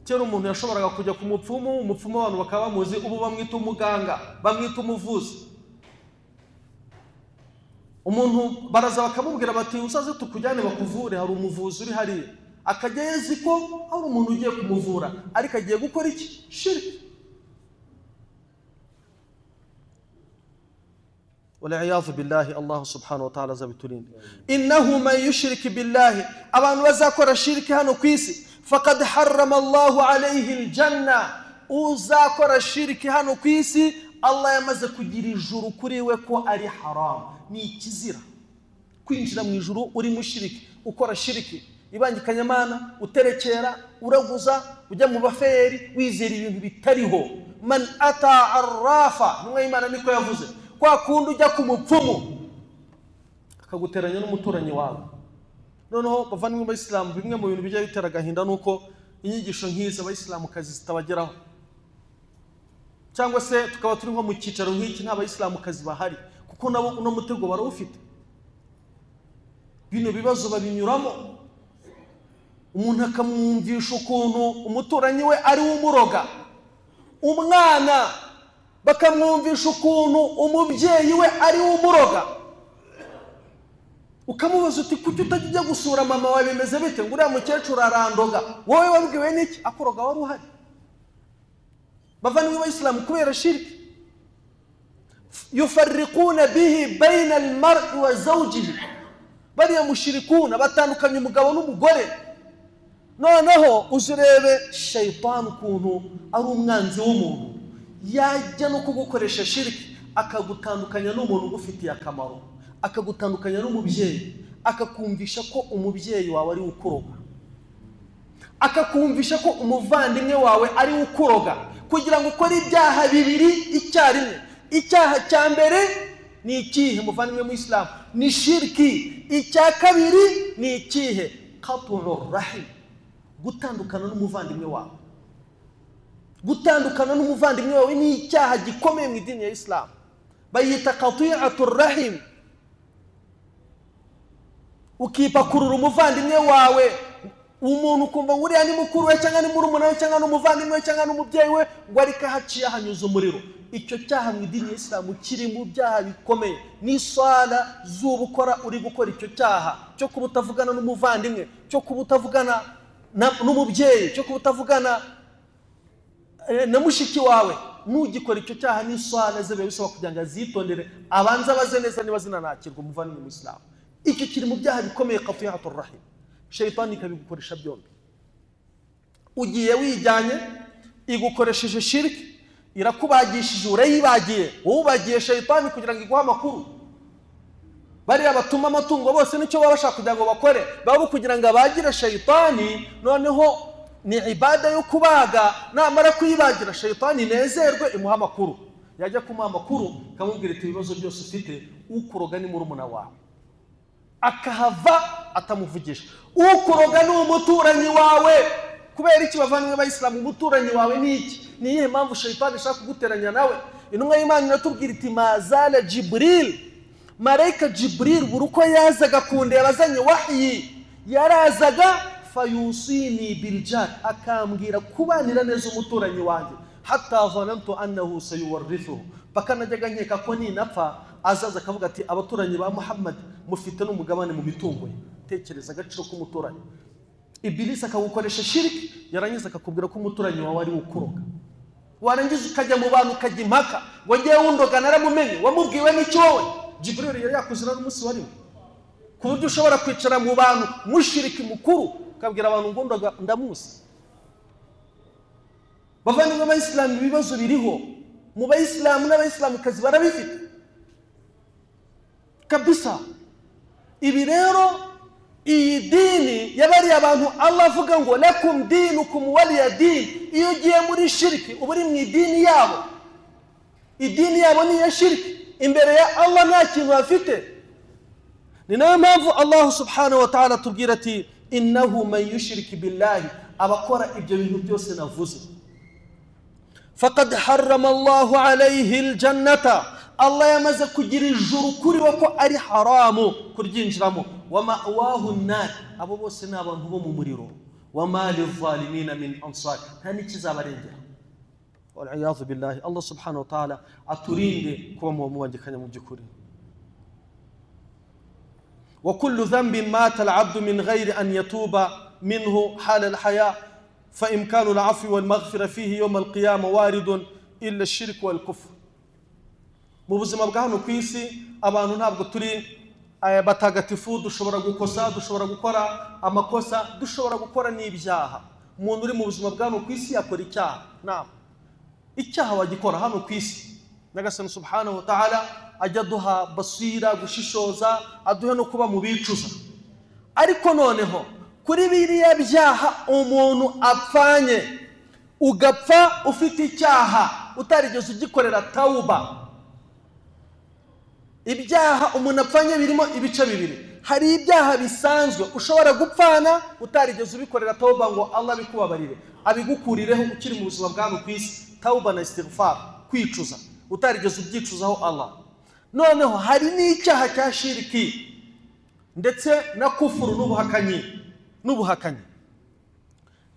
S1: Kera umuntu yashoboraga kujya ku mupfumu, umupfumu abantu bakaba bamuzi, ubu bamwita umuganga, bamwita umuvuzi. Umuntu baraza bakamubwira bati usaze tukujyane bakuvure, hari umuvuzi uri hariya, akajya yezi ko hari umuntu ugiye kumuvura, ariko agiye gukora iki? Shirki. والعياذ بالله, الله سبحانه وتعالى زبتولين. إنه من يشرك بالله, أبان وزاكور الشرك هانو كيسي, فقد حرم الله عليه الجنة, وزاكور الشرك هانو كيسي, الله يمزا كجيري جورو كوري وكو أري حرام, ni kizira kwinjira mu ijuru uri mushiriki, ukora shiriki, ibangikanya Imana, uterekera, uraguza, ujya mu baferi, wizera ibintu bitariho. Man ata arrafa, numwe Imana niko yavuze, kwa kundi ujya ku mupfumu akaguteranya n'umuturanyi wawe. Noneho bavanywe abayisilamu, bimwe mu bintu bijya bitera agahinda nuko inyigisho nk'izi abayisilamu kazi zitabageraho, cyangwa se tukaba turi nko mu cyicaro nk'iki nta bayisilamu kazi bahari, kuko nabo uno mutego barawufite. Bino bibazo babinyuramo, umuntu akamwumvisha ukuntu umuturanyi we ari umuroga, umwana bakamwumvisha ukuntu umubyeyi we ari umuroga, ukamubaza uti kuki utajya gusura mama wawe bimeze bite? Ngo uriya mukecuru arandoga, wowe wabwiwe n'iki? Akuroga wari uhari. Bavanywe abayisilamu kubera shirki, yufarriquna bihi bayna al-mar'i wa zawjihi, bariya mushrikuna batandukanye umugabo n'umugore. Noneho uzurebe shaytan ukuntu ari umwanzi w'umuntu, yajya no kugukoresha shirki akagutandukanya n'umuntu ugufitiye akamaro, akagutandukanya n'umubyeyi, akakumvisha ko umubyeyi wawe ari ukuroga, akakumvisha ko umuvandimwe wawe ari ukuroga, kugira ngo ukore ibyaha bibiri icyarimwe. icyaha cya mbere ni ikihe muvandimwe mu Islam? Ni shirki. Icya kabiri ni ikihe? Qat'ur rahim, gutandukana n'umuvandimwe wawe. Gutandukana n'umuvandimwe wawe ni icyaha gikomeye mu idini ya Islam, bayita qati'atur rahim. Ukipakurura umuvandimwe wawe, umuntu kumva nguriya ni mukuru we cyangwa ni murumuna we cyangwa n'umuvandimwe we cyangwa n'umubyeyi we, ngo ariko haciye hanyuza umuriro. Icyo cyaha mu idini ya Islam kiri mu byaha bikomeye. Ni swala z'ubukora uri gukora icyo cyaha cyo kuba utavugana n'umuvandimwe, cyo kuba utavugana n'umubyeyi, cyo kuba utavugana na mushiki wawe. Nugikora icyo cyaha ni swala zebe bisaba kugira ngo azitondere, abanza baze neza niba zinanakirwa umuvandimwe mu Islam. Iki kiri mu byaha bikomeye, qati'atur rahim. Shaytani kabigukoresha byombi. Ugiye wijyanye igukoresheje shirki, irakubagishije, urayibagiye, wowe ubagiye shaytani kugira ngo iguhe amakuru. Bariya batuma amatungo bose nicyo baba bashaka kugira ngo bakore, baba kugira ngo abagire shaytani, noneho ni ibada yo kubaga. Namara kuyibagira shaytani nezerwe, imuha amakuru. Yajya kumuha amakuru kamubwira iti ibibazo byose ufite, ukuroga ni murumuna wawe, akahava atamuvugisha. Ukuroga ni umuturanyi wawe. Kubera iki bavanywe b'Abayisilamu? Umuturanyi wawe ni iki? Ni iyihe mpamvu shaytani ashaka kuguteranya nawe? Intumwa y'Imana iratubwira iti mazala Jibril, marayika Jibril buri uko yazaga kundeba azanye wahyi, yarazaga fayusini biljar, akambwira kubanira neza umuturanyi wanjye, hatta zanantu annahu sayuwarithuhu, paka najyaga nkeka ko ninapfa azaza akavuga ati abaturanyi ba Muhammad mufite n'umugabane mu mitungo ye. Tekereza agaciro k'umuturanyi. Ibilisi akagukoresha shiriki, yarangiza akakubwira ko umuturanyi wawe ari ukuroga. Warangiza ukajya mu bantu ukajya impaka, ngo ngiye wundoga naramumenye, wamubwiwe n'icyo wowe? Jibril yari yakuzira n'umunsi wari, ku buryo ushobora kwicara mu bantu mushiriki mukuru ukabwira abantu ngo ndoga ndamuzi. Bavandimwe b'Abayisilamu, ibibazo biriho mu Bayisilamu n'Abayisilamukazi barabifite kabisa. Ibi rero, iyi dini yabariye abantu Allah avuga ngo lakum dinukum waliya din. Iyo ugiye muri shirki uba uri mu idini yabo. Idini yabo ni ya shirki, imbere ya Allah nta kintu bafite. Ni nayo mpamvu Allah subhanahu wa ta'ala tubwira ati innahu man yushrik billahi, abakora ibyo bintu byose navuze, faqad harrama Allahu alayhi aljannata, Allah yamaze kugira ijuru kuri we ko ari haramu kuryinjiramo. Wa ma'wahu an-nar, abo bose ni abantu bo mu muriro. Wa ma lil-zalimina min ansar, nta n'ikizabarengera. Wal iyadhu billahi. Allah subhanahu wa ta'ala aturinde kuba mu wangikanya mu byukuri. Wa kullu dhanbin mata al-'abdu min ghayri an yatuba minhu hala al-haya fa imkanu al-'afwi wal-maghfira fihi yawm al-qiyamah waridun illa ash-shirk wal-kufr. Mu buzima bwa hano ku isi abantu ntabwo turi batagatifu, dushobora gukosa, dushobora gukora amakosa, dushobora gukora n'ibyaha. Umuntu uri mu buzima bwa hano ku isi yakora icyaha. Naam, icyaha wagikora hano ku isi, Nyagasani subhanahu wa ta'ala ajya duha basira, gushishoza, aduhe no kuba mu bicuza. Ariko noneho kuri biriya byaha umuntu apfanye, ugapfa ufite icyaha utarigeze ugikorera tauba. Ibyaha umuntu apfanye birimo ibice bibiri. Hari ibyaha bisanzwe ushobora gupfana utarigeze ubikorera tauba ngo Allah bikubabarire, abigukurireho ukiri mu buzima bwa ku isi, tauba na istighfar, kwicuza utarigeze ubyicuzaho Allah. Noneho hari n'icyaha cya shiriki ndetse na kufuru n'ubuhakanyi.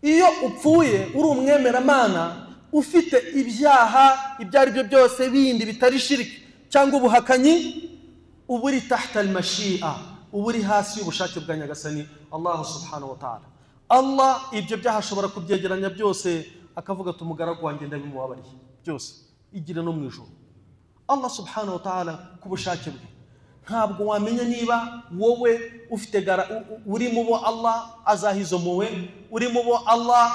S1: Iyo upfuye uri umwemeramana ufite ibyaha ibyo ari byo byose bindi bitari shiriki cyangwa ubuhakanyi, uburi tahta al-mashi'a, uburi hasi y'ubushake bwa Nyagasani Allah subhanahu wa ta'ala. Allah ibyo byaha ashobora kubyegeranya byose akavuga ati umugaragu wanjye ndabimubabariye byose, igira no mu ijuru. Allah subhanahu wa ta'ala ku bushake bwe ntabwo wamenya niba wowe ufite uri mu bo Allah azahizomuwe, uri mu bo Allah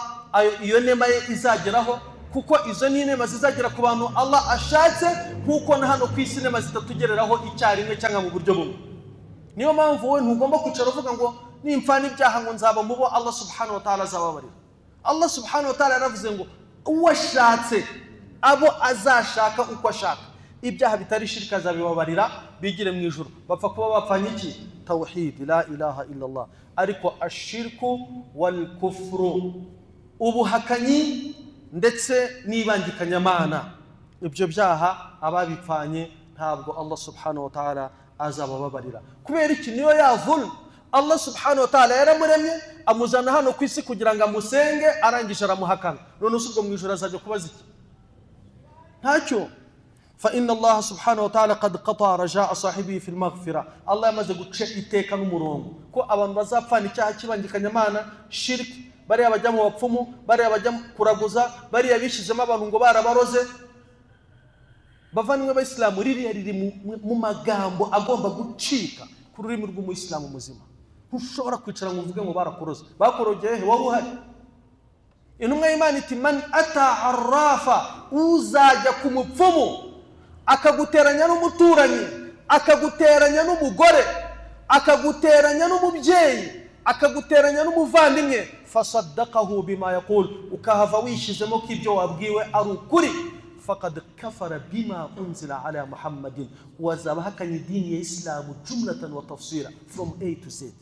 S1: iyo nema ye izageraho, kuko izo ni inema zizagera ku bantu Allah ashatse, kuko na hano ku isi inema zitatugereraho icyarimwe cyangwa mu buryo bumwe. Niyo mpamvu wowe ntugomba kwicara uvuga ngo nimfana ibyaha ngo nzaba mu bo Allah subhanahu wa ta'ala azababarira. Allah subhanahu wa ta'ala yaravuze ngo uwashatse abo azashaka uko ashaka, ibyaha bitari shirka azabibabarira bigire mu ijuru bapfa kuba bapfanye iki tawhid la ilaha illa Allah ariko ashirku wal kufru ubuhakanyi ndetse n'ibangikanyamana ibyo byaha ababipfanye ntabwo Allah subhanahu wa ta'ala azabababarira kubera iki niyo yazul Allah subhanahu wa ta'ala yaramuremye amuzana hano ku isi kugira ngo amusenge arangije aramuhakana none usubwo mu ijuru azajya kubaza iki ntacyo فإن الله سبحانه وتعالى قد قطع رجاء صاحبه في المغفرة الله يمازه guce iteka n'umurongo ko abantu bazapfana icyaha kibangikanyamana shirk bari abajya mu bapfumu bari abajya kuraguza bari abishizemo abantu ngo barabaroze bavanywe b'Islamu riri mu magambo agomba gucika ku rurimi rw'umuislamu muzima ntushobora kwicara ngo uvuge ngo barakuroze bakorogeye he wari uhari intumwa y'Imana iti man ata arrafa uzajya ku mupfumu akaguteranya n'umuturanyi akaguteranya n'umugore akaguteranya n'umubyeyi akaguteranya n'umuvandimwe fasaddaqahu bima yaqul ukahava wishizemo ko ibyo wabwiwe ari ukuri faqad kafara bima unzila ala muhammadin wazabahakanye dini ya islamu jumlatan wa tafsira from A to Z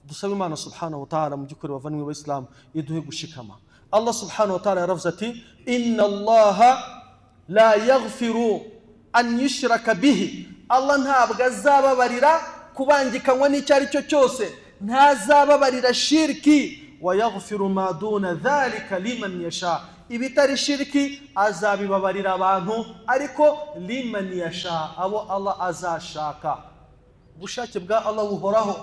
S1: dusaba Imana subhanahu wa ta'ala mu byukuri bavanywe b'Islamu iduhe gushikama Allah subhanahu wa ta'ala yaravuze ati inna Allah la yaghfiru an yushraka bihi Allah ntabwo azababarira kubangikanywa n'icyari cyo cyose ntazababarira shirki wa yaghfiru ma duna dhalika liman yasha ibitari shirki azabibabarira abantu ariko liman yasha abo Allah azashaka bushake bwa Allah buhoraho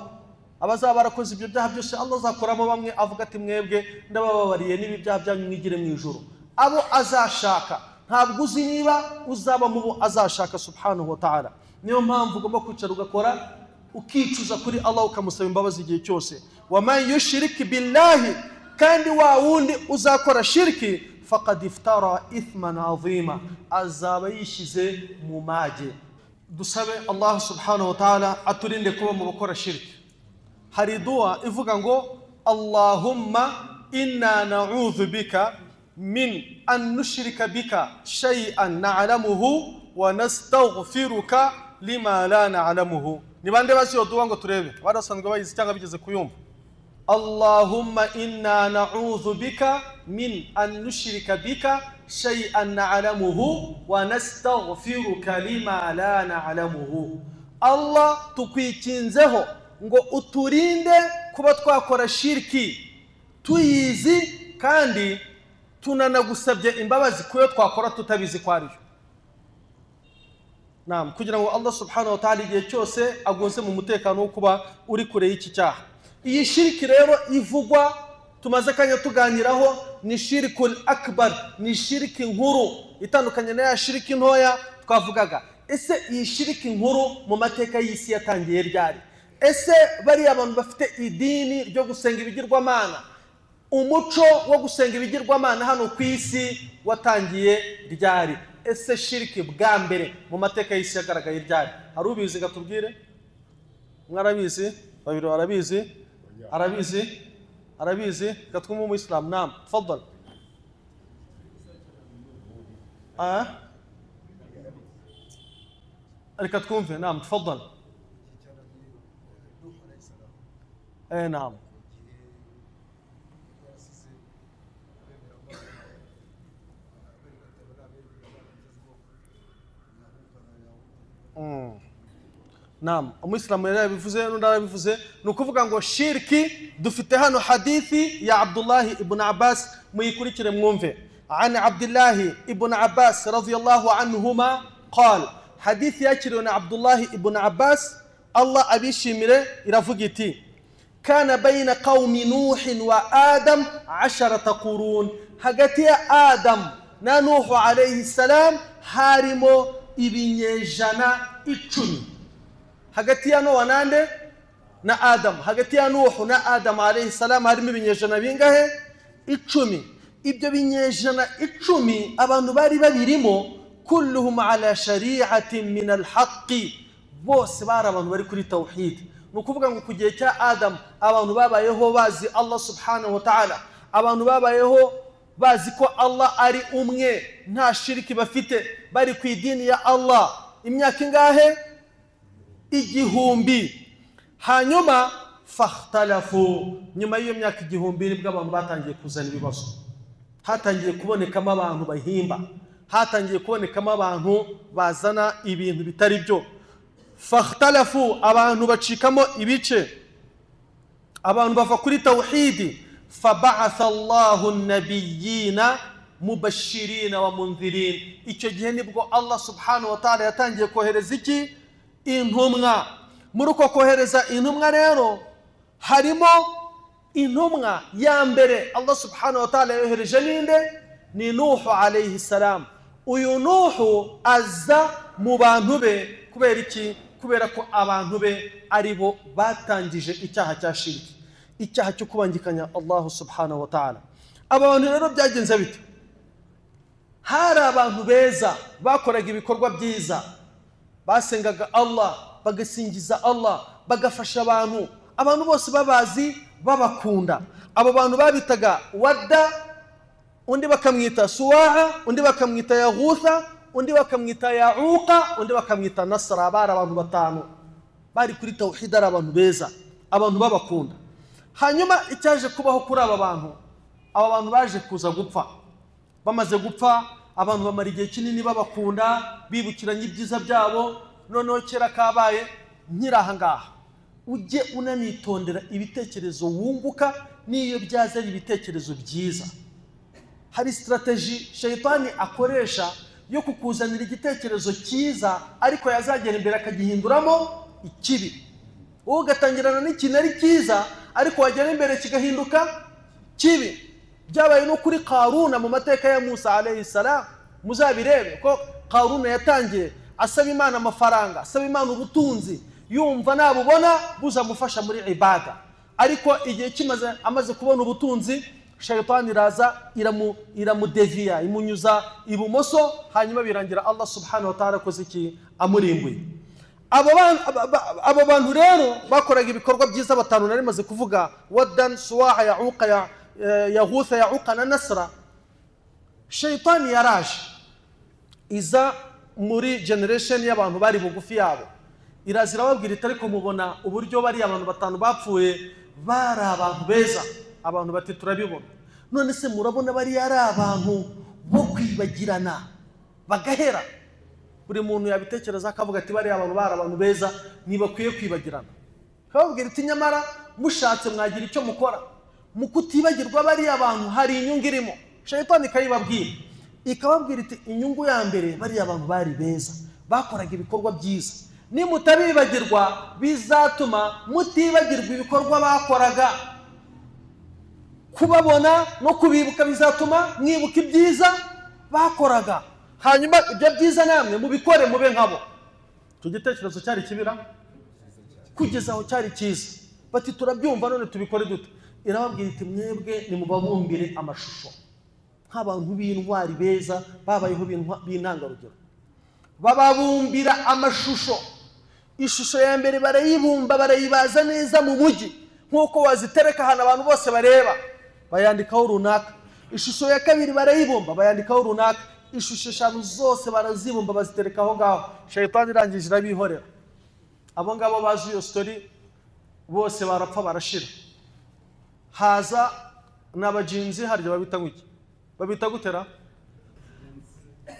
S1: abazaba barakoze ibyo byaha byose Allah azakoramo bamwe avuga ati mwebwe ndabababariye nibi byaha byanyu mwigire mu ijuru abo azashaka ntabwo uzi niba uzaba mu azashaka subhanahu wa ta'ala niyo mpamvu ugomba kwicara ugakora ukicuza kuri Allah ukamusaba imbabazi igihe cyose wa man yushrik billahi kandi wa wundi uzakora shirki faqad iftara ithman azima azaba yishize mu maje dusabe Allah subhanahu wa ta'ala aturinde kuba mu gukora shirki hari dua ivuga ngo Allahumma inna na'udhu bika min an nushrika bika shay'an na'lamuhu wa nastaghfiruka lima la na'lamuhu ni bande basi yo dua ngo turebe barasanzwe bayizi cyangwa bigeze kuyumva Allahumma inna na'udhu bika min an nushrika bika shay'an na'lamuhu wa nastaghfiruka lima la na'lamuhu Allah tukwikinzeho ngo uturinde kuba twakora shirki tuyizi kandi tunanagusabye imbabazi kuyo twakora tutabizi kwariyo naam kugira ngo Allah subhanahu wa ta'ala igihe cyose agoze mu mutekano wo kuba uri kure y'iki cyaha iyi shirki rero ivugwa tumaze kanya tuganiraho ni shirkul akbar ni shirki nkuru itandukanye na ya shirki ntoya twavugaga ese iyi shirki nkuru mu mateka y'isi yatangiye ryari ese bari abantu bafite idini ryo gusenga ibigirwamana umuco wo gusenga ibigirwamana hano ku isi watangiye ryari ese shirki bwa mbere mu mateka y'isi yagaragaye ryari hari ubizi gatubwire mwarabizi babiri arabizi gatwumwe mu Islam naam tafadhal reka twumve naam tafadhal نعم نعم umuislamu yarabivuze n'undarabivuze nukuvuga ngo shirki dufite hano hadithi ya Abdullah ibn Abbas muyikurikire mwumve عن عبد الله ابن عباس رضي الله عنهما قال حديث yakiriwe na Abdullah ibn Abbas Allah abishimire iravuga iti كان بين قوم نوح وآدم 10 قرون hagati ya Adam na Nuh alayhi salam harimo ibinyejana 10 hagati ya Noah nande na Adam hagati ya Nuh na Adam alayhi salam harimo ibinyejana bingahe 10 ibyo binyejana 10 abantu bari babirimo kulluhum ala shari'atin min al-haqq bose bari abantu bari kuri tawhid nukuvuga ngo kugiye cya Adam abantu babayeho bazi Allah subhanahu wa ta'ala abantu babayeho bazi ko Allah ari umwe nta shiriki bafite, bari ku idini ya Allah imyaka ingahe? 1000. hanyuma fakhtalafu, nyuma y'iyo myaka 1000 nibwo abantu batangiye kuzana ibibazo, hatangiye kubonekamo abantu bahimba, hatangiye kubonekamo abantu bazana ibintu bitari byo. fakhtalafu, abantu bacikamo ibice, abantu bava kuri tawhidi. fab'atha Allahu an-nabiyina mubashirina wa munzirin, icyo gihe nibwo Allah subhanahu wa ta'ala yatangiye kohereza iki? Intumwa. muri uko kohereza intumwa rero harimo intumwa ya mbere Allah subhanahu wa ta'ala yohereje ninde? ni Nuhu alayhi salam. uyu Nuhu aza mu bantu be kubera iki? kubera ko abantu be aribo batangije icyaha cya shirki, icyaha cyo kubangikanya Allah subhanahu wa ta'ala. abantu rero byagenze bite? hari abantu beza bakoraga ibikorwa byiza, basengaga Allah, bagasingiza Allah, bagafasha abantu, abantu bose babazi babakunda. abo bantu babitaga Wadda, undi bakamwita Suwa'a, undi bakamwita Yaghutha, undi bakamwita Ya'uqa, undi bakamwita Nasra. bari abantu batanu bari kuri tawhid, ari abantu beza, abantu babakunda. hanyuma icyaje kubaho kuri aba bantu baje kuza gupfa. bamaze gupfa, abantu bamara igihe kinini babakunda, bibukiranye ibyiza byabo. noneho kera kabaye nkiraha ngaha, ujye unanitondera ibitekerezo wunguka niyo byaza ari ibitekerezo byiza. hari strategy shaytani akoresha yo kukuzanira igitekerezo cyiza, ariko yazagera imbere akagihinduramo ikibi. wowe ugatangirana n'ikintu ari cyiza, ariko wagera imbere kigahinduka kibi. byabaye no kuri Qaruna mu mateka ya Musa alayhi salam. muzabirebe ko Qaruna yatangiye asaba Imana amafaranga, asaba Imana ubutunzi, yumva nabubona buzamufasha muri ibada. ariko igihe kimaze amaze kubona ubutunzi, shaytani iraza iramudeviya, imunyuza ibumoso, hanyuma birangira Allah subhanahu wa ta'ala akoze iki? amurimbuye. abo bantu rero bakoraga ibikorwa byiza batanu nari maze kuvuga: Waddan, Suwa'a, Ya'uqa, Yaghutha, Ya'uqa na Nasra. shaytani yaraje iza muri generation y'abantu bari bugufi yabo, irazira babwira iti ariko mubona uburyo bari abantu batanu bapfuye bari abantu beza. abantu bati turabibona. none se murabona bari ari abantu bo kwibagirana bagahera? buri muntu yabitekereza akavuga ati bari abantu beza ntibakwiye kwibagirana. kababwira iti nyamara mushatse mwagira icyo mukora mu kutibagirwa bari abantu, hari inyungu irimo. shaytani kayibabwira, ikababwira iti inyungu ya mbere bari abantu bari beza, bakoraga ibikorwa byiza. nimutabibagirwa bizatuma mutibagirwa ibikorwa bakoraga. kubabona no kubibuka bizatuma mwibuka ibyiza bakoraga, hanyuma ibyo byiza namwe mubikore mube nkabo. icyo gitekerezo cyari kibira kugeza aho cyari cyiza. bati turabyumva, none tubikore dute? irababwira iti mwebwe nimubabumbire amashusho nk'abantu b'intwari beza babayeho b'intangarugero. bababumbira amashusho. ishusho ya mbere barayibumba, barayibaza neza mu mujyi nk'uko wazitereka ahantu abantu bose bareba, bayandikaho runaka. ishusho ya kabiri barayibumba, bayandikaho runaka. ishusho 5 zose barazibumba, bazitereka aho ngaho. shaytani irangije irabihorera. abo ngabo bazi iyo story bose barapfa barashira. haza n'abajinzi, harya babita nguki? babita gutera.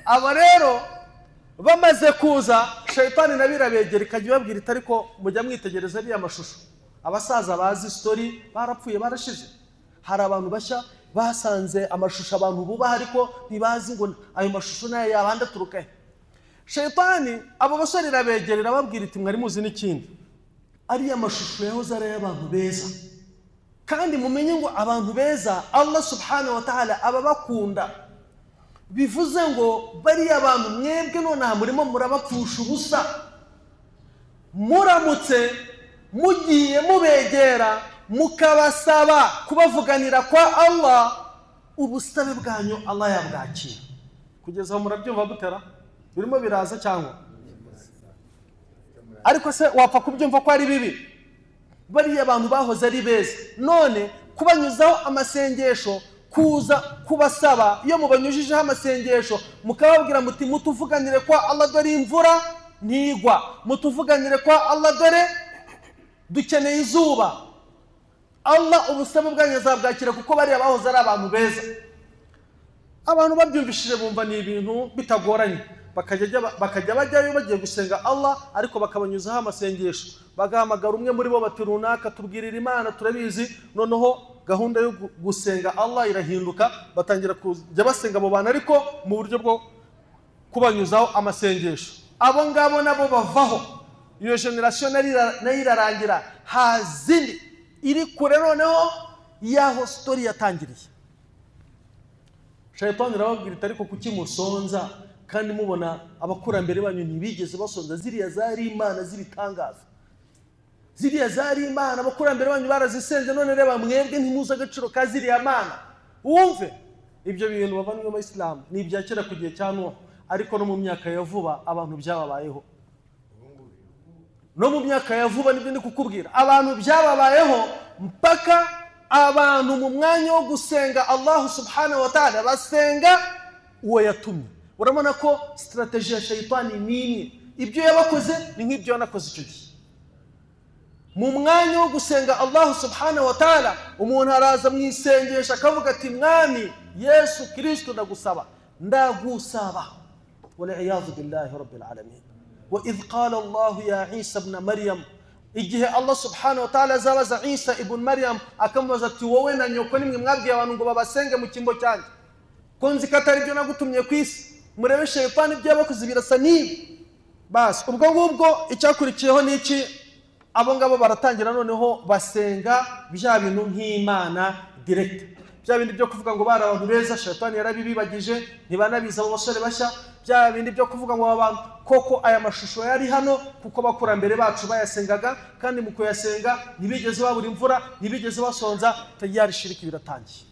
S1: abo rero bamaze kuza, shaytani nabirabegera ikajya babwira iti ariko mujya mwitegereza ariya mashusho. abasaza bazi story barapfuye barashize. hari abantu bashya basanze amashusho abantu bubaha, ariko ntibazi ngo ayo mashusho nayo yabanda turukahe. shaytani abo basore irabegera irababwira iti mwari muzi n'ikindi, ariya mashusho yahoze ari ay'abantu beza, kandi mumenye ngo abantu beza Allah subhanahu wa ta'ala ababakunda. bivuze ngo bari abantu mwebwe nonaha murimo murabapfusha ubusa. muramutse mugiye mubegera mukabasaba kubavuganira kwa Allah, ubusabe bwanyu Allah yabwakira. kugeza aho murabyumva gutera? birimo biraza cyangwa? ariko se wapfa kubyumva ko ari bibi? bari abantu bahoze ari beza, none kubanyuzaho amasengesho, kuza kubasaba iyo mubanyujijeho amasengesho mukababwira muti mutuvuganire kwa Allah dore imvura ntigwa, mutuvuganire kwa Allah dore dukeneye izuba, Allah ubusabe bwanyu azabwakira kuko bari abahoze ari abantu beza. Abantu babyumvishije bumva ni ibintu bitagoranye, bakajya bajyayo bagiye gusenga Allah ariko bakabanyuzaho amasengesho, bagahamagara umwe muri bo bati runaka tubwirira Imana turabizi, noneho gahunda yo gusenga Allah irahinduka, batangira kujya basenga abo bantu ariko mu buryo bwo kubanyuzaho amasengesho. Abo ngabo nabo bavaho, iyo generation nayo irarangira, hazindi iri kure noneho yaho story yatangiriye. Shayitani arababwira ariko kuki musonza kandi mubona abakurambere banyu ntibigeze basonza, ziriya zari Imana z'ibitangaza, ziriya zari Imana abakurambere banyu barazisenze, none reba mwebwe ntimuza agaciro ka ziriya Mana. Wumve ibyo bintu bavanywe mu Islam ni ibya kera ku gihe cya Nuh, ariko no mu myaka ya vuba abantu byababayeho, no mu myaka ya vuba nibyo ndi kukubwira, abantu byababayeho mpaka abantu mu mwanya wo gusenga Allah subhanahu wa ta'ala basenga uwo yatumye. Urabona ko strategy ya Shayitani ni ibyo yabakoze ni nk'ibyo yanakoze icyo gihe. Mu mwanya wo gusenga Allah subhanahu wa ta'ala umuntu araza mu isengesho akavuga ati mwami Yesu Kristo ndagusaba wal iyad billahi rabbil alamin. Wa idh qala Allah ya Isa ibn Maryam, igihe Allah subhanahu wa ta'ala azabaza Isa ibn Maryam akamubaza ati wowe na nyoko nimwe mwabwiye abantu ngo babasenge mu kimbo cyanjye, ko nzi ko atari byo nagutumye ku isi, murebe Shayitani ibyo yabakoze birasa n'ibi. Basi ubwo ngubwo icyakurikiyeho n'iki, abo ngabo baratangira noneho basenga bya bintu nk'Imana direct, bya bindi byo kuvuga ngo bari abantu beza Shayitani yarabibibagije ntibanabiza abo basore bashya, bya bindi byo kuvuga ngo abantu koko aya mashusho yari hano kuko bakurambere bacu bayasengaga, kandi mu kuyasenga ntibigeze babura imvura, ntibigeze basonza, tayari shiriki biratangiye.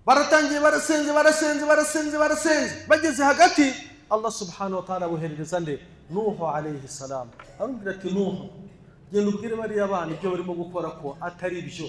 S1: Baratangiye barasenze bageze hagati Allah subhanahu wa ta'ala boherereza nde Nuh alayhi salam, arumvira ati Nuh genda ubwire bariya abana ibyo barimo gukora ko atari byo,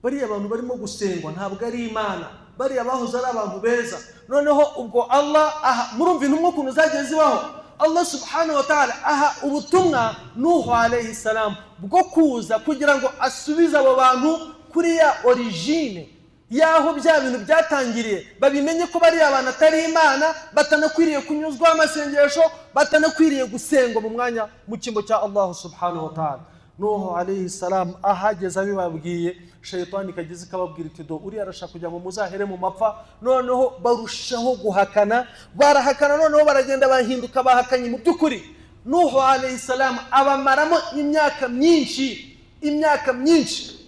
S1: bariya abantu barimo gusengwa ntabwo ari Imana, bariya bahoze ari abantu beza. Noneho ubwo Allah murumva intumwa ukuntu zagiye zibaho, Allah subhanahu wa ta'ala aha ubutumwa Nuh alayhi salam bwo kuza kugira ngo asubize abo bantu kuri ya origine yaho bya bintu byatangiriye, babimenye ko bari abantu atari Imana, batanakwiriye kunyuzwa amasengesho, batanakwiriye gusengwa mu mwanya mu kimbo cya Allah subhanahu wa ta'ala. Nuh alayhi salam ahageze abibabwiye, Shayitani kagize kababwira iti do uri arashaka kujya mu muzahere mu mapfa. Noneho barushaho guhakana, barahakana, noneho baragenda bahinduka bahakanye mu by'ukuri. Nuh alayhi salam abamaramo imyaka myinshi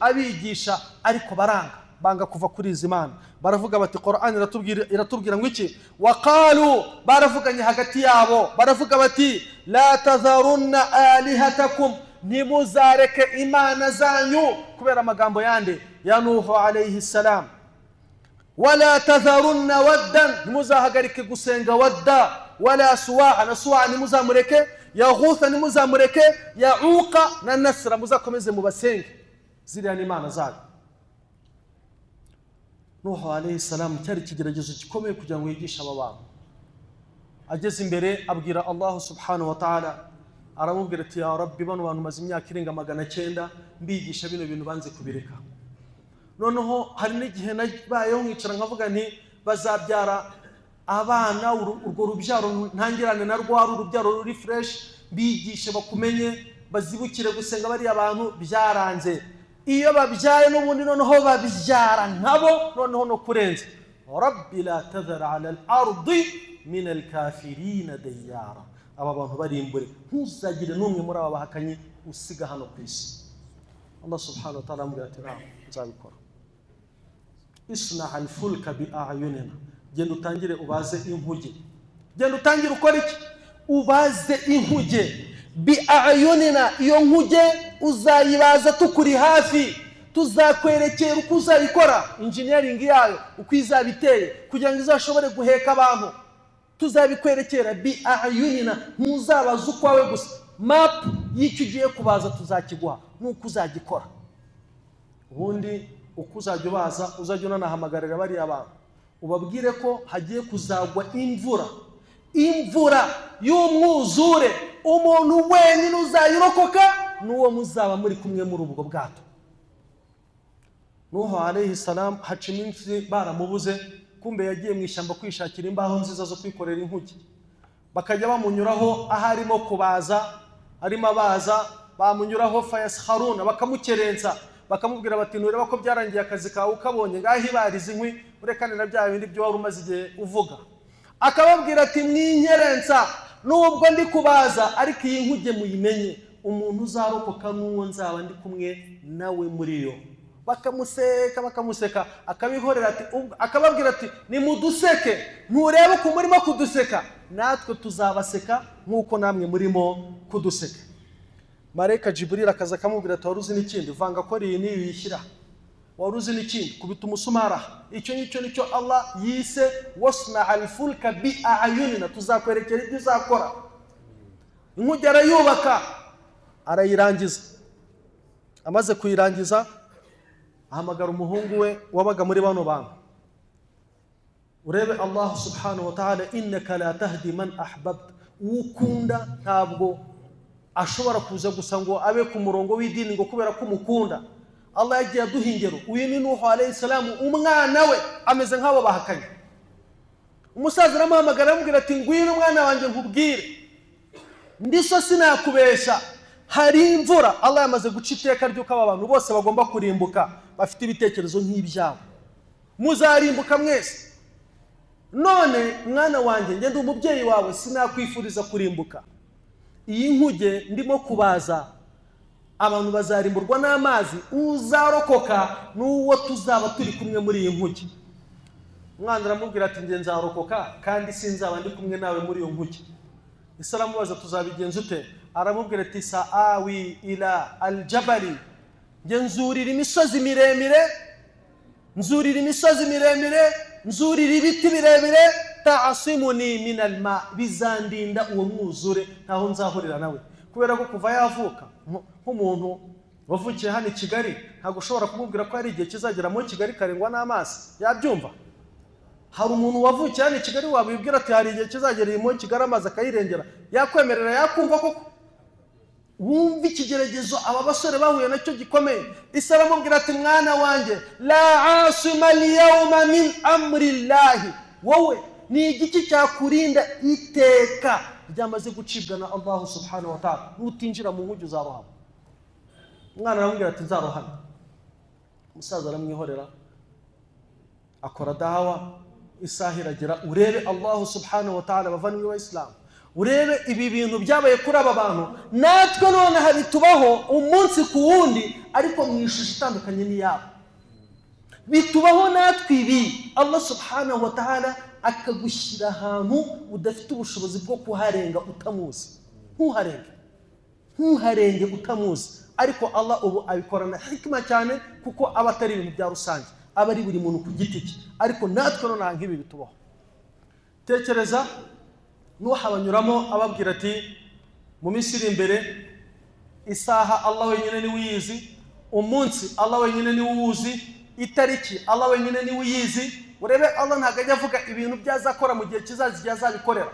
S1: abigisha, ariko banga kuva kuri izi Mana. Baravuga bati Qur'an iratubwira ngo iki, waqalu baravuganye hagati yabo baravuga bati la tadharunna alihatakum, nimuzareke Imana zanyu, kubera amagambo yande ya Nuh alayhi salam. Wala tadharunna waddan, nimuzahagarike gusenga wadda, wala suwa'a na suwa'a nimuzamureke, yaghutha nimuzamureke, ya'uqa na nasra muzakomeze mubasenge, ziriya ni Imana zanyu. Nuh alayhi salam cyari kigeragezo gikomeye kugira ngo yigishe aba bantu. Ageze imbere abwira Allah subhanahu wa ta'ala, aramubwira ati ya Rabbi bano bantu maze imyaka irenga 900 mbigisha bino bintu banze kubireka. Noneho hari n'igihe nabayeho nkicara nkavuga nti bazabyara abana, urwo rubyaro ntangirane na rwari urubyaro ruri fresh, mbigishe bakumenye bazibukire gusenga bari abantu, byaranze. Iyo babyaye n'ubundi noneho babyara nkabo, noneho no kurenza. Rabbi la tadhar ala al-ardi min al-kafirin diyara, aba bantu barimbure, ntuzagire n'umwe muri aba bahakanye usiga hano ku isi. Allah subhanahu wa ta'ala amubwira ati nzabikora. Isna al-fulka bi a'yunina, genda utangire ubaze inkuge. Genda utangire ukora iki? Ubaze inkuge bi a'yunina, iyo nkuge uzayibaza tukuri hafi, tuzakwerekera uko uzabikora, engineering yayo uko izabiteye kugira ngo izashobore guheka abantu, tuzabikwerekera bi a'yunina, muzabaza ukwawe gusa, map y'icyo ugiye kubaza tuzakiguha nuko uzagikora. Ubundi ukuzajya ubaza uzajya unanahamagarira bari abantu ubabwire ko hagiye kuzagwa imvura y'umwuzure umuntu wenyine uzayirokoka n'uwo muzaba muri kumwe muri ubwo bwato. Nuhu alayhi salam haca iminsi baramubuze, kumbe yagiye mu ishyamba kwishakira imbaho nziza zo kwikorera inkuge. Bakajya bamunyuraho aharimo kubaza, arimo abaza, bamunyuraho fayasharuna bakamukerensa, bakamubwira bati nureba ko byarangiye akazi kawe ukabonye ngaho ibariza inkwi urekane na bya bindi byo wari umaze igihe uvuga. Akababwira ati mwinyerensa nubwo ndi kubaza ariko iyi nkuge muyimenye, umuntu uzarokoka n'uwo nzaba ndi kumwe nawe muri yo. Bakamuseka akabihorera ati akababwira ati nimuduseke, nturebe ko murimo kuduseka natwe tuzabaseka nkuko namwe murimo kuduseka. Marayika Jibril akaza akamubwira ati waruzi n'ikindi, vanga ko iyi ni yishyira, waruzi n'ikindi, kubita umusumara. Icyo nicyo Allah yise wasna al-fulka bi a'yunina, tuzakwerekera ibyo uzakora. Inkuge arayubaka arayirangiza, amaze kuyirangiza ahamagara umuhungu we wabaga muri bano bantu. Urebe Allah subhanahu wa ta'ala, innaka la tahdi man ahbabta, ukunda ntabwo ashobora kuza gusa ngo abe ku murongo w'idini ngo kubera ko umukunda. Allah yagiye aduha ingero. Uyu ni Nuhu alayhi salam, umwana we ameze nk'abo bahakanye. Umusaza aramuhamagara amubwira ati ngwino umwana wanjye nkubwire, ndiso sinakubesha, hari imvura. Allah yamaze guca iteka ry'uko aba bantu bose bagomba kurimbuka, bafite ibitekerezo nk'ibyabo, muzarimbuka mwese. None mwana wanjye, njye ndi umubyeyi wawe, sinakwifuriza kurimbuka. Iyi nkuge ndimo kubaza, abantu bazarimburwa n'amazi, uzarokoka n'uwo tuzaba turi kumwe muri iyi nkuge. Umwana aramubwira ati njye nzarokoka kandi sinzaba ndi kumwe nawe muri iyo nkuge. Ese aramubaza tuzabigenza ute? Aramubwira ati sa'awi ila aljabali, njye nzurira imisozi miremire, nzurira ibiti birebire, ta'asimuni min alma, bizandinda uwo mwuzure ntaho nzahurira nawe. Kubera ko kuva yavuka nk'umuntu wavukiye hano i Kigali, ntabwo ushobora kumubwira ko hari igihe kizagera mu Kigali karengwa n'amazi, yabyumva? Hari umuntu wavukiye hano i Kigali wabibwira ati hari igihe kizagera mu Kigali amazi akayirengera, yakwemerera, yakumva koko? Wumva ikigeragezo aba basore bahuye nacyo gikomeye. Isa aramubwira ati mwana wanjye, la asima al-yawma min amri llahi, wowe ni igiki cyakurinda iteka ryamaze gucibwa na Allah subhanahu wa ta'ala, nutinjira mu nkuge uzarohama. Umwana aramubwira ati nzarohama. Umusaza aramwihorera, akora dawa, isaha iragera. Urebe Allah subhanahu wa ta'ala, bavandimwe b'Islam, urebe ibi bintu byabaye kuri aba bantu, natwe none hari tubaho umunsi ku wundi ariko mu ishusho itandukanye n'iyabo. Bitubaho natwe ibi, Allah subhanahu wa ta'ala akagushyira ahantu udafite ubushobozi bwo kuharenga utamuzi. Ntuharenge utamuzi. Ariko Allah ubu abikorana hikima cyane, kuko aba atari ibintu bya rusange, aba ari buri muntu ku giti cye. Ariko natwe none nk'ibi bitubaho. Tekereza Nuhu abanyuramo ababwira ati mu minsi iri imbere, isaha Allah wenyine ni uyizi, umunsi Allah wenyine ni uwuzi, itariki Allah wenyine ni uyizi. Urebe Allah ntabwo ajya avuga ibintu byazakora mu gihe kizaza igihe azabikorera.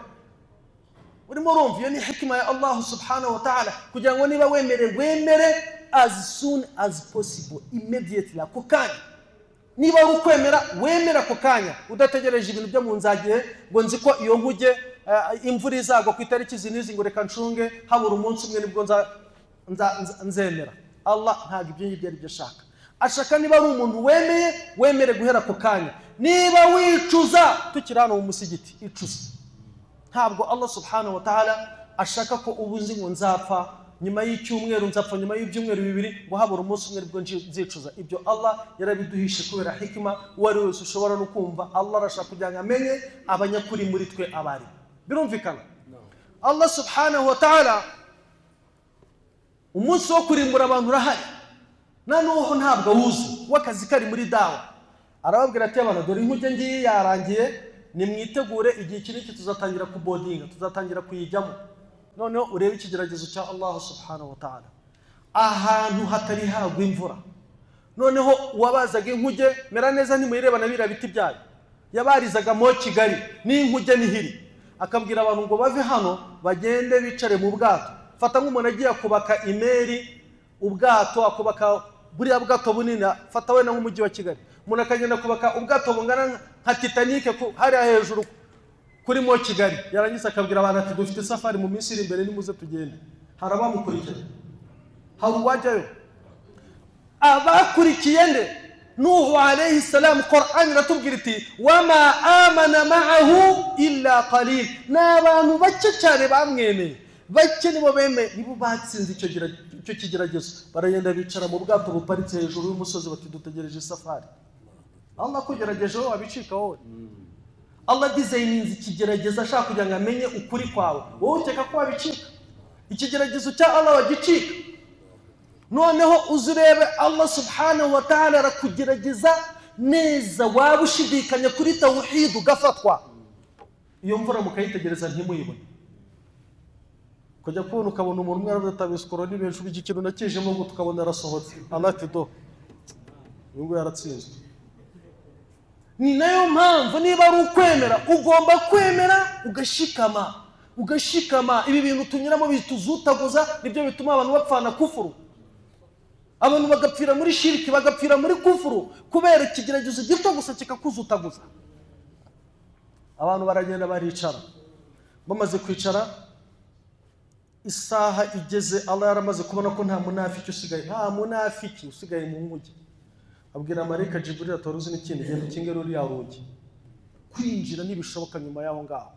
S1: Urimo urumva, iyo ni hikima ya Allah subhanahu wa ta'ala, kugira ngo niba wemere as soon as possible, immediately, ako kanya. Niba ukwemera wemera ako kanya, udategereje ibintu byo mu nzagihe ngo nzi ko iyo nkuge imvura izagwa ku itariki zinizi ngo reka ncunge habura umunsi umwe nibwo nzemera. Allah ntabwo ibyo ngibyo ari byo ashaka. Ashaka niba ari umuntu wemere guhera ako kanya. Niba wicuza, tukiri hano mu musigiti, icuza. Ntabwo Allah subhanahu wa ta'ala ashaka ko ubuzi ngo nzapfa nyuma y'icyumweru, nzapfa nyuma y'ibyumweru bibiri, ngo habura umunsi umwe nibwo nzicuza. Ibyo Allah yarabiduhishe kubera hikima. Uwari wese ushobora no kumva, Allah arashaka kugira ngo amenye abanyakuri muri twe abari. Birumvikana? Allah subhanahu wa ta'ala umunsi wo kurimbura abantu urahari, na Nuhu ntabwo awuzi, w'akazi kari muri dawa. Arababwira ati abantu, dore inkuge ngiye yarangiye, nimwitegure igihe kiniki tuzatangira kubodinga, tuzatangira kuyijyamo. Noneho urebe ikigeragezo cya Allah subhanahu wa ta'ala, ahantu hatari hagwa imvura, noneho wabazaga inkuge mera neza ntimuyirebana bira biti byayo yabarizaga mo Kigali n'inkuge nihiri akabwira abantu ngo bave hano bagende bicare mu bwato fata nk'umuntu agiye kubaka imeri ubwato akubaka buriya bwato bunini fata we na nk'umujyi wa Kigali umuntu akagenda kubaka ubwato bungana nka Titanic hari hejuru kuri mo Kigali yarangiza akabwira abantu ati dufite safari mu minsi iri imbere nimuze tugende harabamukurikira hari wajyayo abakurikiye nde Nuhu alayhi salam Qur'an iratubwira iti wama amana ma'ahu illa qalil n'abantu bake cyane bamwemeye bake nibo beme nibo batsinze icyo kigeragezo baragenda bicara mu bwato buparitse hejuru y'umusozi bati dutegereje safari Allah kugerageje wowe abicika wowe Allah designinze ikigeragezo ashaka kugira ngo amenye ukuri kwawe wowe ukeka ko wabicika ikigeragezo cya Allah wagicika noneho uzurebe Allah subhanahu wa ta'ala arakugerageza neza waba ushidikanya kuri tawhid ugafatwa iyo mvura mukayitegereza ntimuyibone kujya kubona ukabona umuntu umwe aratabisukura ni benshi b'ikintu nakijemo ngo tukabona arasohotse Allah ati do ngo yaratsinzwe ni nayo mpamvu niba ari ukwemera ugomba kwemera ugashikama ibi bintu tunyuramo bituzutaguza nibyo bituma abantu bapfana kufuru abantu bagapfira muri shiriki bagapfira muri kufuru kubera ikigeragezo gito gusa kikakuzutaguza abantu baragenda baricara bamaze kwicara isaha igeze Allah yaramaze kubona ko nta munafiki usigaye mu nkuge abwira marayika Jibril atoruzi n'ikindi gendo kingero uri yarugi kwinjira nibishoboka nyuma yaho ngaho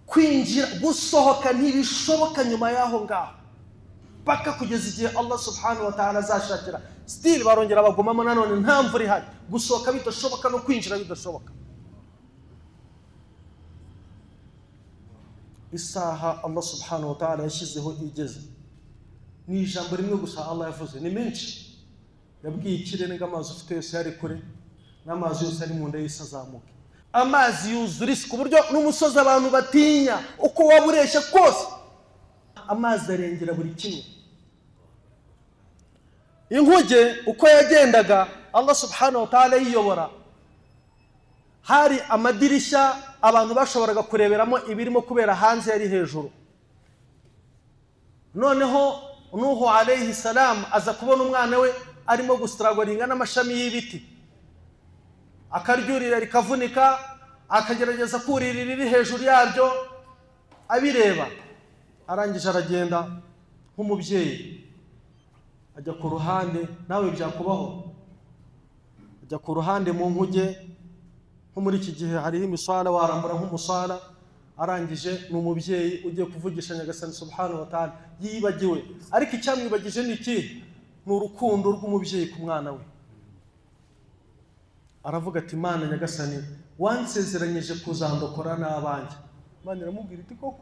S1: kwinjira gusohoka ntibishoboka nyuma yaho ngaho paka kugeza igihe Allah subhanahu wa ta'ala azashakira still barongera bagomamo nanone nta mvura ihari gusohoka bidashoboka no kwinjira bidashoboka isaha Allah subhanahu wa ta'ala yashyizeho igeze ni ijambo rimwe gusa Allah yavuze ni menshi yabwiye ikirere ng'amazi ufite yose yari kure n'amazi yose ari mu nda y'isi azamuka amazi yuzura isi ku buryo n'umusozi abantu batinya uko waburesha kose amazi arengera buri kimwe inkuge uko yagendaga Allah subhanahu wa ta'ala yiyobora hari amadirishya abantu bashoboraga kureberamo ibirimo kubera hanze yari hejuru noneho Nuhu alayhi salam aza kubona umwana we arimo gustragoringa n'amashami y'ibiti akaryurira rikavunika akagerageza kuririra iri hejuru yaryo abireba arangije aragenda nk'umubyeyi ajya ku ruhande nawe byakubaho ajya ku ruhande mu nkuge nko muri iki gihe hariho imiswara warambura nk'umuswara arangije n'umubyeyi ugiye kuvugisha Nyagasani subhanahu wa ta'ala yibagiwe ariko icyamwibagije ni iki ni urukundo rw'umubyeyi ku mwana we aravuga ati Mana Nyagasani wansezeranyije kuzandokora n'abanjye Imana iramubwira iti koko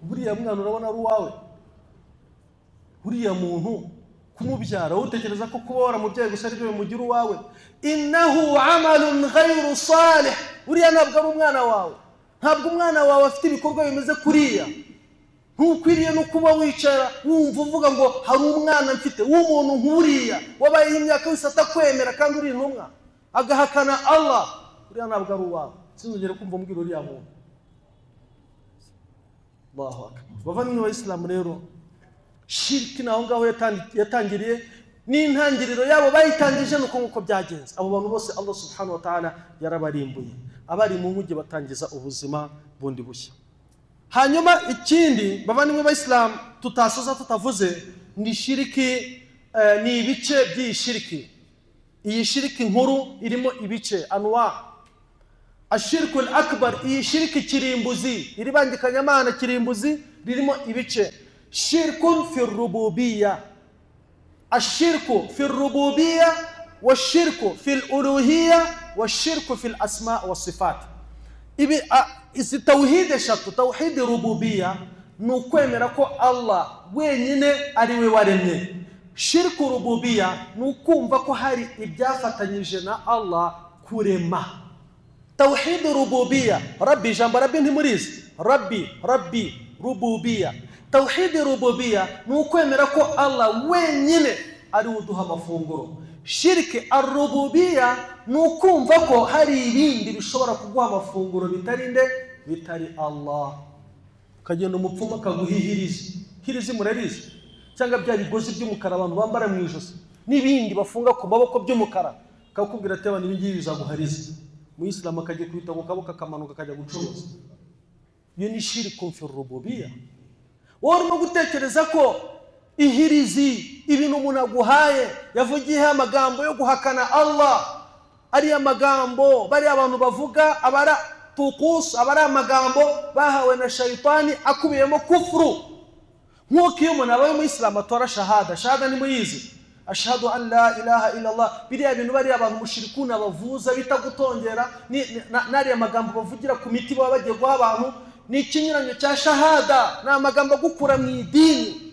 S1: buriya mwana urabona ari uwawe buriya muntu kumubyara utekereza ko kuba waramubyaye gusa ari byo bimugira uwawe innahu amalun ghayru salih buriya ntabwo ari umwana wawe ntabwo umwana wawe afite ibikorwa bimeze kuriya ntukwiriye no kuba wicara wumva uvuga ngo hari umwana mfite w'umuntu nkuriya wabaye imyaka yose atakwemera kandi uri intumwa agahakana Allah uriya ntabwo ari uwawe sinzongere kumva mbwira uriya muntu Allahu akbar bavandimwe b'Abayisilamu rero shirki naho ngaho yatangiriye n'intangiriro yabo bayitangije nuko nkuko byagenze abo bantu bose Allah subhanahu wa ta'ala yarabarimbuye abari mu nkuge batangiza ubuzima bundi bushya hanyuma ikindi bavandimwe b'Abayisilamu tutasoza tutavuze ni shiriki ni ibice by'iyi shiriki iyi shiriki nkuru irimo ibice anwa ashirku al-akbar iyi shiriki kirimbuzi iribangikanya Imana kirimbuzi ririmo ibice shirkun fi rububiyya ashirku fi rububiyya washirku fi al-uluhiyya washirku fi al-asma wa sifat ibi isi tauhid eshatu tauhid rububiyya nukwemera ko Allah wenyine ari we waremye shirku rububiyya nukumva ko hari ibyafatanyije na Allah kurema tauhid rububiyya rabbi jamba rabbi ntimurizi rabbi rububiyya tawhid rububiyya ni ukwemera ko Allah wenyine ari uduha amafunguro. Shirki ar-rububiyya ni ukumva ko hari ibindi bishobora kuguha amafunguro bitari Allah. Kagenda umupfumu akaguhihiriza. Hirizi murarizi cyangwa bya bigozi by'umukara abantu bambara mu ijosi n'ibindi bafunga ku maboko by'umukara, kakubwira ati abantu ibingibi bizaguhariza. Mu Islam akagiye kwita mu kaboko akamanuka akajya gucuruza. Iyo ni shirku fi rububiyya. Wowe urimo gutekereza ko ihirizi ibintu umuntu aguhaye yavugiye amagambo yo guhakana Allah, ari amagambo bari abantu bavuga abara tuqus, abari amagambo bahawe na shaytani akubiyemo kufuru. Nk'uko iyo umuntu abaye mu Islam atora shahada ni muyizi, ashhadu an la ilaha illa Allah, biriya bintu bari abantu mushrikuna bavuza bitagutongera nari amagambo bavugira ku miti baba bagiye guha abantu, ni ikinyuranyo cya shahada, na amagambo gukura mu idini.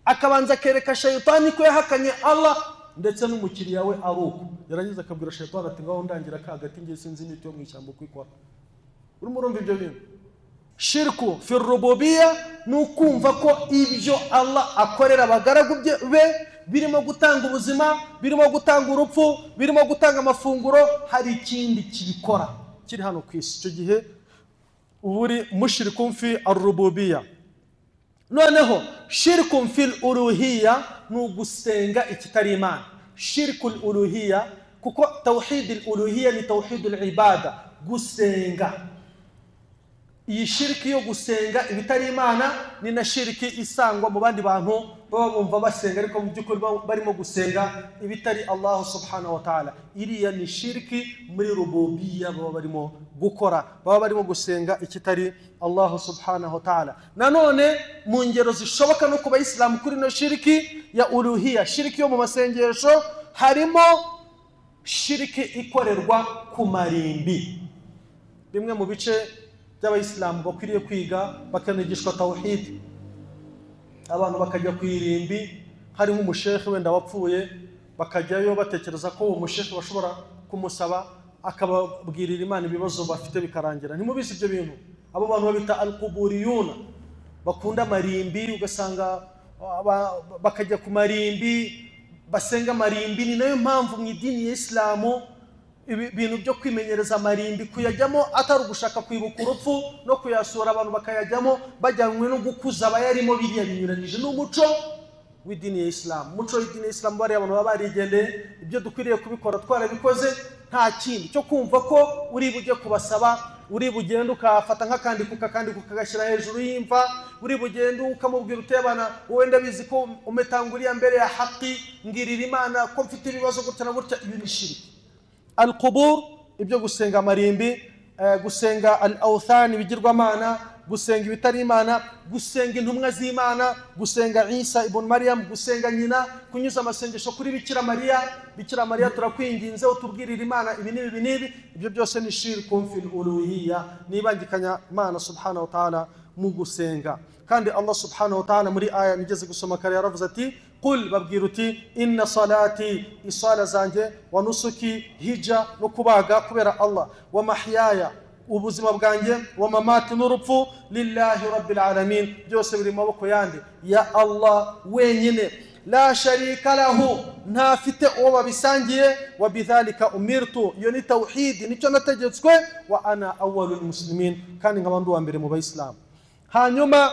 S1: Akabanza kereka shaytani ko yahakanye Allah ndetse n'umukiriya we aruko, yarangiza akabwira shaytani ati ngaho ndangira kagati ngiye sinzi n'icyo mu ishyamba kwikora. Urimo urumva ibyo bintu? Shirku fi rububiyya ni ukumva ko ibyo Allah akorera abagaragu be birimo gutanga ubuzima, birimo gutanga urupfu, birimo gutanga amafunguro, hari ikindi kibikora kiri hano ku isi. Icyo gihe uburi mushrikun fi ar-rububiyya. Noneho shirkun fil uluhiyya ni ugusenga ikitari Imana. Shirkul uluhiyya, kuko tawhidul uluhiyya ni tawhidul ibada, gusenga. Iyi shirki yo gusenga ibitari Imana ni na shirki isangwa mu bandi bantu baba bumva basenga ariko mu byukuri barimo gusenga ibitari Allah subhanahu wa ta'ala. Iriya ni shirki muri rububiyya baba barimo gukora, baba barimo gusenga ikitari Allah subhanahu wa ta'ala. Nanone mu ngero zishoboka no kuba Islam kuri no shirki ya uluhiyya, shirki yo mu masengesho, harimo shirki ikorerwa ku marimbi. Bimwe mu bice by'abayisilamu bakwiriye kwiga bakanigishwa tawhid, abantu bakajya kwirimbi, hari nk'umushehe wenda wapfuye bakajyayo batekereza ko uwo mushehe bashobora kumusaba akababwirira Imana ibibazo bafite bikarangira. Ntimubizi ibyo bintu? Abo bantu babita al-quburiyuna, bakunda marimbi, ugasanga bakajya ku marimbi basenga marimbi. Ni nayo mpamvu mu idini ya Islamu ibintu byo kwimenyereza marimbi kuyajyamo atari ugushaka kwibuka urupfu no kuyasura, abantu bakayajyamo bajyanwe no gukuza abayarimo. Biriya binyuranije n'umuco w'idini ya Islam. Umuco w'idini ya Islam bari abantu baba barigendeye, ibyo dukwiriye kubikora twarabikoze, nta kindi cyo kumva ko uri bujye kubasaba, uri bugenda ukafata nk'akandi kukagashyira hejuru y'imva, uri bugenda ukamubwira utebana wowe ndabizi ko umetanguriya mbere ya haki, ngirira Imana ko mfite ibibazo gutya na gutya. Ibi ni shirki. Al-qubur, ibyo gusenga marimbi, gusenga al-awthan bigirwamana, gusenga ibitari Imana, gusenga intumwa z'Imana, gusenga Isa ibn Maryam, gusenga nyina, kunyuza amasengesho kuri Bikira Mariya turakwinginze utubwirira Imana ibi n'ibi. Ibyo byose ni shirku fil uluhiyya, nibangikanya Imana subhanahu wa ta'ala mu gusenga. Kandi Allah subhanahu wa ta'ala muri aya nigeze gusoma kare yaravuze ati qul, babwira uti inna salati, isala zanjye, wa nusuki, hija no kubaga kubera Allah, wa mahyaya, ubuzima bwanjye, wa mamati n'urupfu, lillahi rabbil alamin, byose biri maboko yande ya Allah wenyine, la sharika lahu, ntafite uwo babisangiye, wa bidhalika umirtu, iyo ni tawhid, nicyo nategetswe, wa ana awwalul muslimin, kandi nk'abantu wa mbere mu bayisilamu. Hanyuma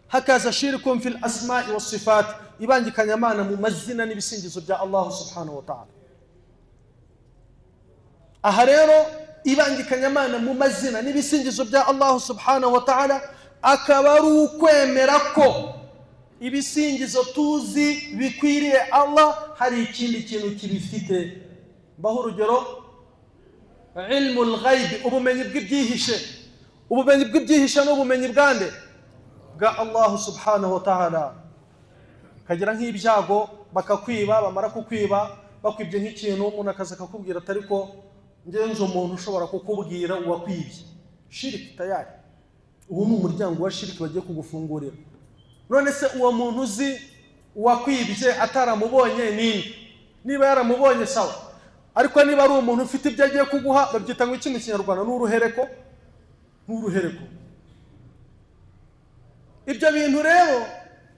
S1: hakaza shirkun fil asma'i was sifat, ibangikanya Imana mu mazina n'ibisingizo bya Allah subhanahu wa ta'ala. Aha rero ibangikanya Imana mu mazina n'ibisingizo bya Allah subhanahu wa ta'ala akaba ari ukwemera ko ibisingizo tuzi bikwiriye Allah hari ikindi kintu kibifite. Baho urugero, ilmul ghaib, ubumenyi bw'ibyihishe. Ubumenyi bw'ibyihishe n'ubumenyi bwande bwa Allah subhanahu wa ta'ala. Kagira nk'ibyago bakakwiba, bamara kukwiba bakwibye nk'ikintu, umuntu akaza akakubwira atari ko ngenzo umuntu ushobora kukubwira uwakwibye. Shiriki tayari, uwo ni umuryango wa shiriki bagiye kugufungurira. None se uwo muntu uzi uwakwibye ataramubonye ninde? Niba yaramubonye sawa, ariko niba ari umuntu ufite ibyo agiye kuguha, babyita ngo iki mu Kinyarwanda? N'uruhereko. ibyo bintu rero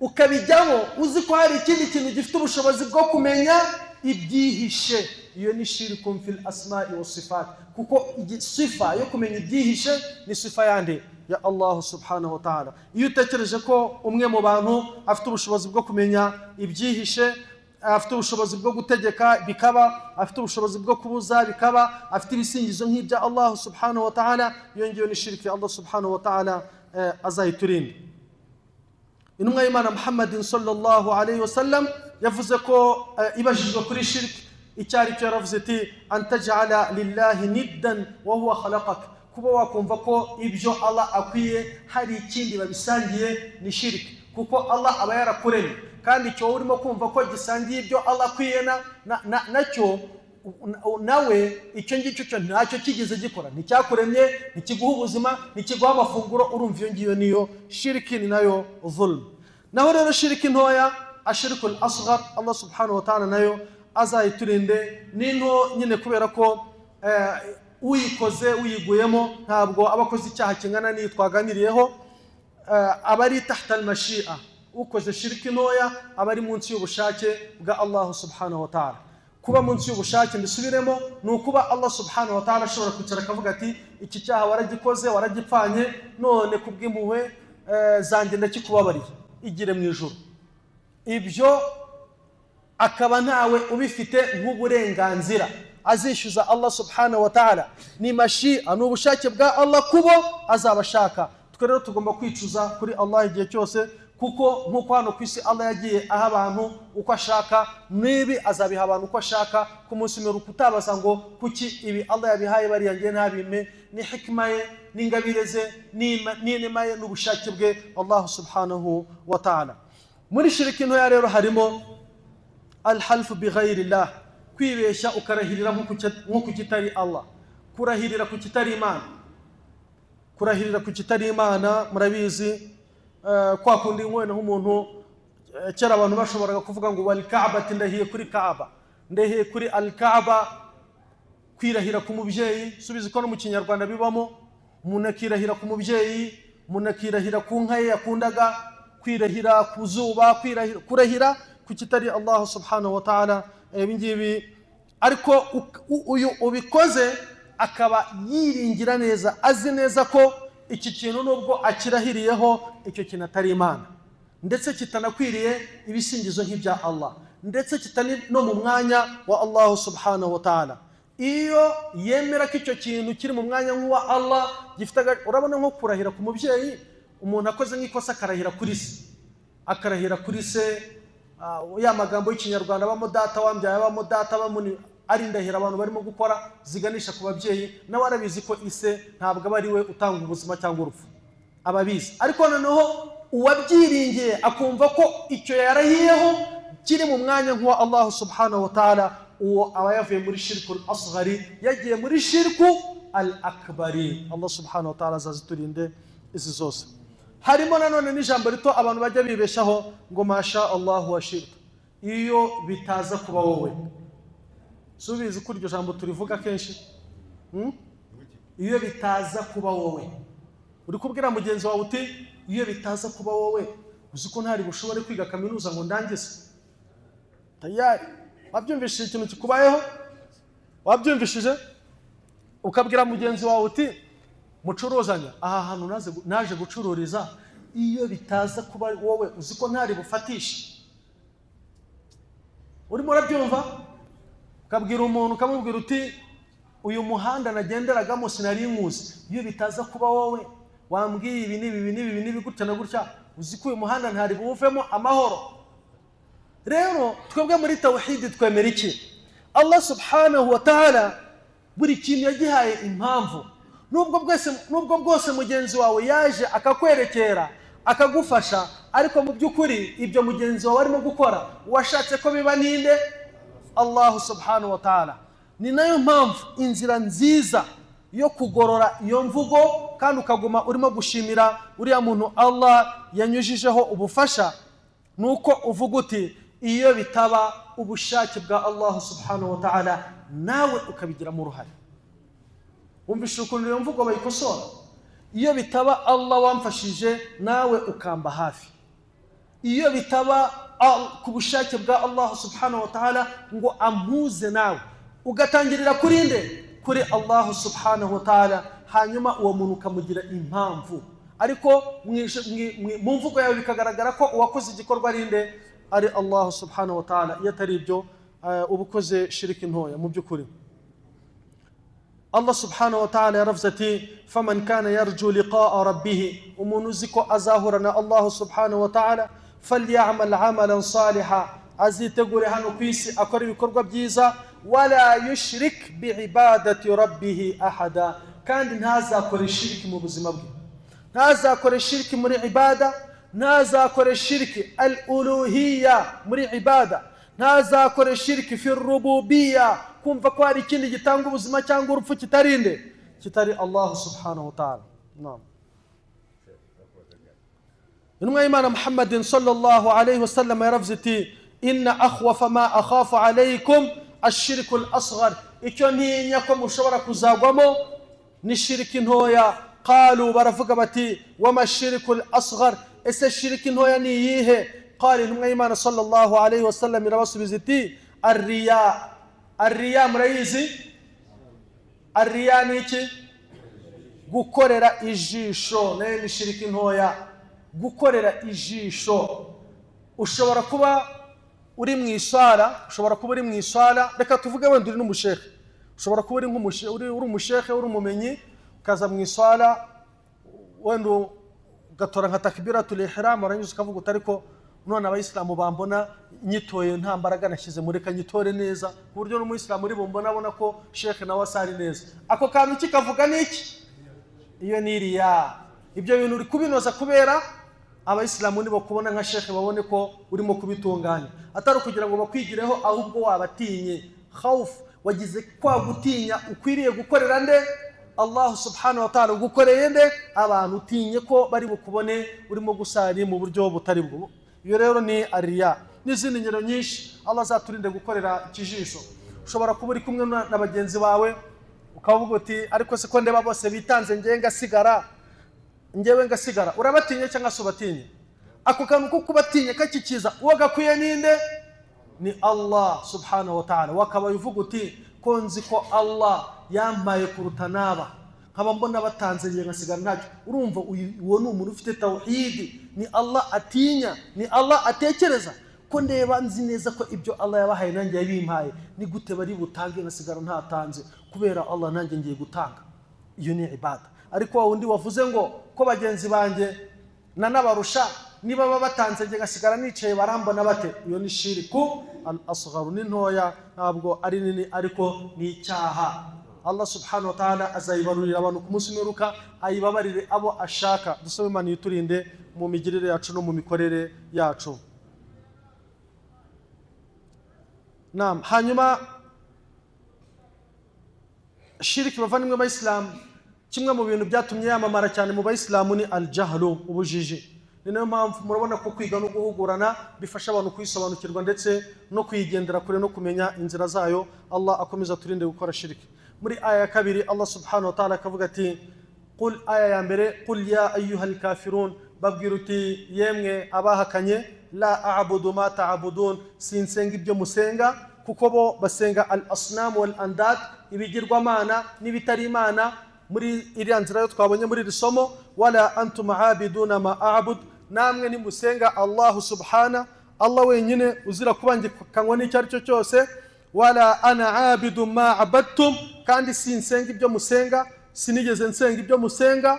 S1: ukabijyamo uzi ko hari ikindi kintu gifite ubushobozi bwo kumenya ibyihishe, iyo ni shirkun fil asma'i was sifat, kuko sifa yo kumenya ibyihishe ni sifa yande ya Allah subhanahu wa ta'ala. Iyo utekereje ko umwe mu bantu afite ubushobozi bwo kumenya ibyihishe, afite ubushobozi bwo gutegeka bikaba, afite ubushobozi bwo kubuza bikaba, afite ibisingizo nk'ibya Allah subhanahu wa ta'ala, iyo ngiyo ni shirki Allah subhanahu wa ta'ala azayiturinde. Intumwa y'Imana Muhammadin sallallahu alayhi wasallam yavuze ko ibajijwe kuri shirki icyari cyo yaravuze ati antaj'ala lillahi niddan wa huwa khalaqak, kuba wakumva ko ibyo Allah akwiye hari ikindi babisangiye ni shirki, kuko Allah aba yarakuremye kandi icyo urimo kumva ko gisangiye ibyo Allah akwiye nacyo nawe icyo ngicyo cyo ntacyo kigeze gikora, nticyakuremye, ntikiguha ubuzima, ntikiguha amafunguro, urumva iyo ngiyo niyo shirki, ni nayo zulm. Naho rero shirki ntoya ashirikul asghar Allah subhanahu wa ta'ala nayo azayiturinde, ni nto nyine kubera ko uyikoze uyiguyemo ntabwo abakoze icyaha kingana n'iyi twaganiriyeho, abari tahta al-mashi'a, ukoze shirki ntoya abari munsi y'ubushake bwa Allah subhanahu wa ta'ala. Kuba munsi y'ubushake mbisubiremo ni ukuba Allah subhanahu wa ta'ala ashobora kwicara akavuga ati iki cyaha waragikoze waragipfanye, none kubw'impuhwe zanjye ndakikubabariye, igire mu ijuru. Ibyo akaba ntawe ubifite nk'uburenganzira, azishyuza Allah subhanahu wa ta'ala, ni mashi'a, ni ubushake bwa Allah kubo azabashaka. Twe rero tugomba kwicuza kuri Allah igihe cyose, kuko nk'uko hano ku isi Allah yagiye aha abantu uko ashaka, nibi azabiha abantu uko ashaka. Ku munsi w'imperuka utabaza ngo kuki ibi Allah yabihaye bariya ngiye ntabime, ni hikma ye, n'ingabire ze, n'inema ye, n'ubushake bwe Allah subhanahu wa ta'ala. Muri shiriki ntoya rero harimo alhalfu bighayri Allah, kwibeshya ukarahirira nko ku kitari Allah, kurahirira ku kitari Imana. Kurahirira ku kitari Imana murabizi, kwa kundi ngwene nk'umuntu cyera abantu bashoboraga kuvuga ngo wal Kaaba, ndahiye kuri Kaaba, ndahiye kuri al Kaaba. Kwirahira ku mubyeyi, subiza ko no mu Kinyarwanda bibamo, umuntu akirahira ku mubyeyi, umuntu akirahira ku nka ye yakundaga, kwirahira ku zuba, kurahira ku kitari Allah subhanahu wa ta'ala. Ibingibi ariko uyu ubikoze akaba yiringira neza, azi neza ko iki kintu nubwo akirahiriyeho icyo kintu atari Imana, ndetse kitanakwiriye ibisingizo nk'ibya Allah, ndetse kitani no mu mwanya wa Allah subhanahu wa ta'ala. Iyo yemera ko icyo kintu kiri mu mwanya nk'uwa Allah gifite, urabona nko kurahira ku mubyeyi, umuntu akoze nk'ikosa akarahira kuri se, akarahira kuri se, ya magambo y'Ikinyarwanda abamo data wambyaye, abamo data bamuni, ari indahiro abantu barimo gukora ziganisha ku babyeyi, nawe arabizi ko ise ntabwo aba ari we utanga ubuzima cyangwa urupfu, ababizi. Ariko noneho uwabyiringiye akumva ko icyo yarahiyeho kiri mu mwanya nk'uwa Allah subhanahu wa ta'ala, uwo aba yavuye muri shirku al-asghari, yagiye muri shirku al-akbari. Allah subhanahu wa ta'ala azaziturinde izi zose. Harimo nanone n'ijambo rito abantu bajya bibeshaho ngo masha Allah wa shirka, iyo bitaza kuba wowe. Subizi ko iryo jambo turivuga kenshi, iyo bitaza kuba wowe. Uri kubwira mugenzi wawe uti iyo bitaza kuba wowe, uzi ko ntari bushobore kwiga kaminuza ngo ndangize. Tayari wabyumvishije ikintu kikubayeho, wabyumvishije, ukabwira mugenzi wawe uti mucuruzanya aha hantu naje gucururiza, iyo bitaza kuba wowe uzi ko ntari bufatishe. Urimo urabyumva? Ukabwira umuntu ukamubwira uti uyu muhanda nagenderagamo sinari nkuzi, iyo bitaza kuba wowe wambwiye ibi n'ibi gutya na gutya, uzi ko uyu muhanda ntari buwuvemo amahoro. Rero twebwe muri tawhid twemera iki? Allah subhanahu wa ta'ala buri kintu yagihaye impamvu. Nubwo bwose mugenzi wawe yaje akakwerekera akagufasha, ariko mu by'ukuri ibyo mugenzi wawe arimo gukora washatse ko biba ninde? Allah subhanahu wa ta'ala. Ni nayo mpamvu inzira nziza yo kugorora iyo mvugo kandi ukaguma urimo gushimira uriya muntu Allah yanyujijeho ubufasha, nuko uvuga uti iyo bitaba ubushake bwa Allah subhanahu wa ta'ala nawe ukabigiramo uruhare. Umvishe ukuntu iyo mvugo bayikosora. iyo bitaba Allah wamfashije nawe ukamba hafi, iyo bitaba ku bushake bwa Allah subhanahu wa ta'ala ngo ampuze nawe, ugatangirira kuri nde? Kuri Allah subhanahu wa ta'ala, hanyuma uwo muntu ukamugira impamvu. Ariko mu mvugo yawe bikagaragara ko uwakoze igikorwa ari nde? Ari Allah subhanahu wa ta'ala. Iyo atari ibyo ubukoze shiriki ntoya mu by'ukuri. Allah subhanahu wa ta'ala yaravuze ati faman kana yarju liqa'a rabbih, umuntu uziko azahurana Allah subhanahu wa ta'ala, falyamal amalan salihan, azitegure hano kwisi akora ibikorwa byiza, wala yushrik biibadati rabbih ahada, kandi ntazakore shiriki mu buzima bwe, ntazakore shiriki muri ibada, ntazakore shiriki al-uluhiyya muri ibada, ntazakore shiriki fi rububiyya, kumva ko hari ikindi gitanga ubuzima cyangwa urupfu kitarinde kitari Allah subhanahu wa ta'ala. Naam. Intumwa y'Imana Muhammadin sallallahu alayhi wasallam yaravuze ati inna akhwafa ma akhafu alaykum ash-shirku al-asghar, icyo ntinya ko mushobora kuzagwamo ni shiriki ntoya. Qalu, baravuga bati wama ash-shirku al-asghar, ese shiriki ntoya ni yihe? Qala intumwa y'Imana sallallahu alayhi wasallam irabasubiza iti ar-riya. Ar-riya murayizi? Ar-riya ni iki? Gukorera ijisho, nayo ni shiriki ntoya. Gukorera ijisho. Ushobora kuba uri mu isala, reka tuvuge wenda uri n'umushekhe, ushobora kuba uri umushekhe, uri umumenyi, ukaza mu isala wenda ugatora nka takbiratul ihram, warangiza ukavuga utariko none abayisilamu bambona nyitoye nta mbaraga nashyize muri kanyitore neza, ku buryo n'umuyisilamu uri bumbona abona ko shekhe nawe asari neza. Ako kantu kikavuga niki? Iyo ni riya. Ibyo bintu uri kubinoza kubera abayisilamu nibo kubona nka shekhe babone ko urimo kubitunganya, atari kugira ngo bakwigireho, ahubwo wabatinye. Khawf, wagize kwa gutinya, ukwiriye gukorera nde? Allah subhanahu wa ta'ala. Gukoreye nde? Abantu utinye ko bari bukubone urimo gusari mu buryo butari bwo. Iyo rero ni ariya. N'izindi ngero nyinshi Allah azaturinde gukorera ikijisho. Ushobora kuba uri kumwe na bagenzi bawe ukavuga uti ariko se ko ndeba bose bitanze njyewe ngasigara, urabatinye cyangwa se ubatinye? Ako kantu ko kubatinye kakikiza uwo gakwiye ninde? Ni Allah subhanahu wa ta'ala. Wakaba uvuga uti ko nzi ko Allah yampaye kuruta naba, nkaba mbona batanze ngiye ngasigara ntacyo. Urumva uwo ni umuntu ufite tawhidi, ni Allah atinya, ni Allah atekereza ko ndeba nzi neza ko ibyo Allah yabahaye nanjye yabimpaye, ni gute bari butange ngasigara ntatanze kubera Allah nanjye ngiye gutanga. Iyo ni ibada. Ariko wa wundi wavuze ngo ko bagenzi banjye nanabarusha, niba baba batanze ngiye ngasigara nicaye barambona bate, iyo ni shiriku al-asghar, ni ntoya, ntabwo ari nini, ariko ni icyaha. Allah subhanahu wa ta'ala azayibarurira abantu ku munsi w'imperuka, ayibabarire abo ashaka. Dusaba Imana yiturinde mu migirire yacu no mu mikorere yacu. Naam. Hanyuma shiriki bavandimwe b'Abayisilamu, kimwe mu bintu byatumye yamamara cyane mu Bayisilamu ni al-jahlu, ubujiji. Ni nayo mpamvu murabona ko kwiga no guhugurana bifasha abantu kwisobanukirwa ndetse no kwigendera kure no kumenya inzira zayo. Allah akomeza turinde gukora shiriki. Muri aya ya kabiri Allah subhanahu wa ta'ala akavuga ati qul, aya ya mbere, qul ya ayyuhal kafirun, babwira uti yemwe abahakanye, la a'budu ma ta'budun, sinsenga ibyo musenga, kuko bo basenga al-asnam wal andad, ibigirwamana n'ibitari imana. Muri iriya nzira yo twabonye muri risomo, wala antum aabiduna ma a'bud, namwe ni musenga Allah subhana, Allah wenyine uzira kubangikanywa n'icyo ari cyo cyose. Wala ana aabidu ma abadtum, kandi sinsenga ibyo musenga, sinigeze nsenga ibyo musenga.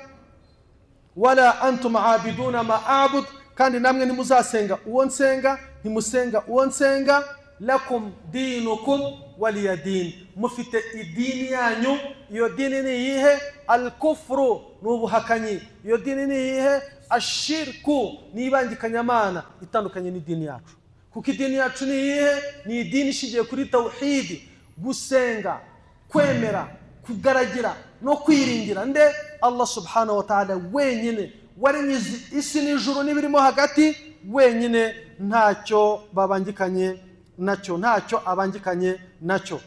S1: Wala antum aabiduna ma a'bud, kandi namwe ni muzasenga uwo nsenga, ntimusenga uwo nsenga. Lakum dinukum waliya din, mufite idini yanyu. Iyo dini ni yihe? Al-kufru, nubuhakanyi. Iyo dini ni yihe? Ashirku, nibangikanyamana, itandukanye n'idini yacu. Kuko idini yacu ni yihe? Ni idini ishingiye kuri tawhidi, gusenga, kwemera, kugaragira no kwiringira nde? Allah subhanahu wa ta'ala wenyine, waremye isi n'ijuru n'ibirimo hagati, wenyine, ntacyo babangikanye nacyo, ntacyo abangikanye nacyo.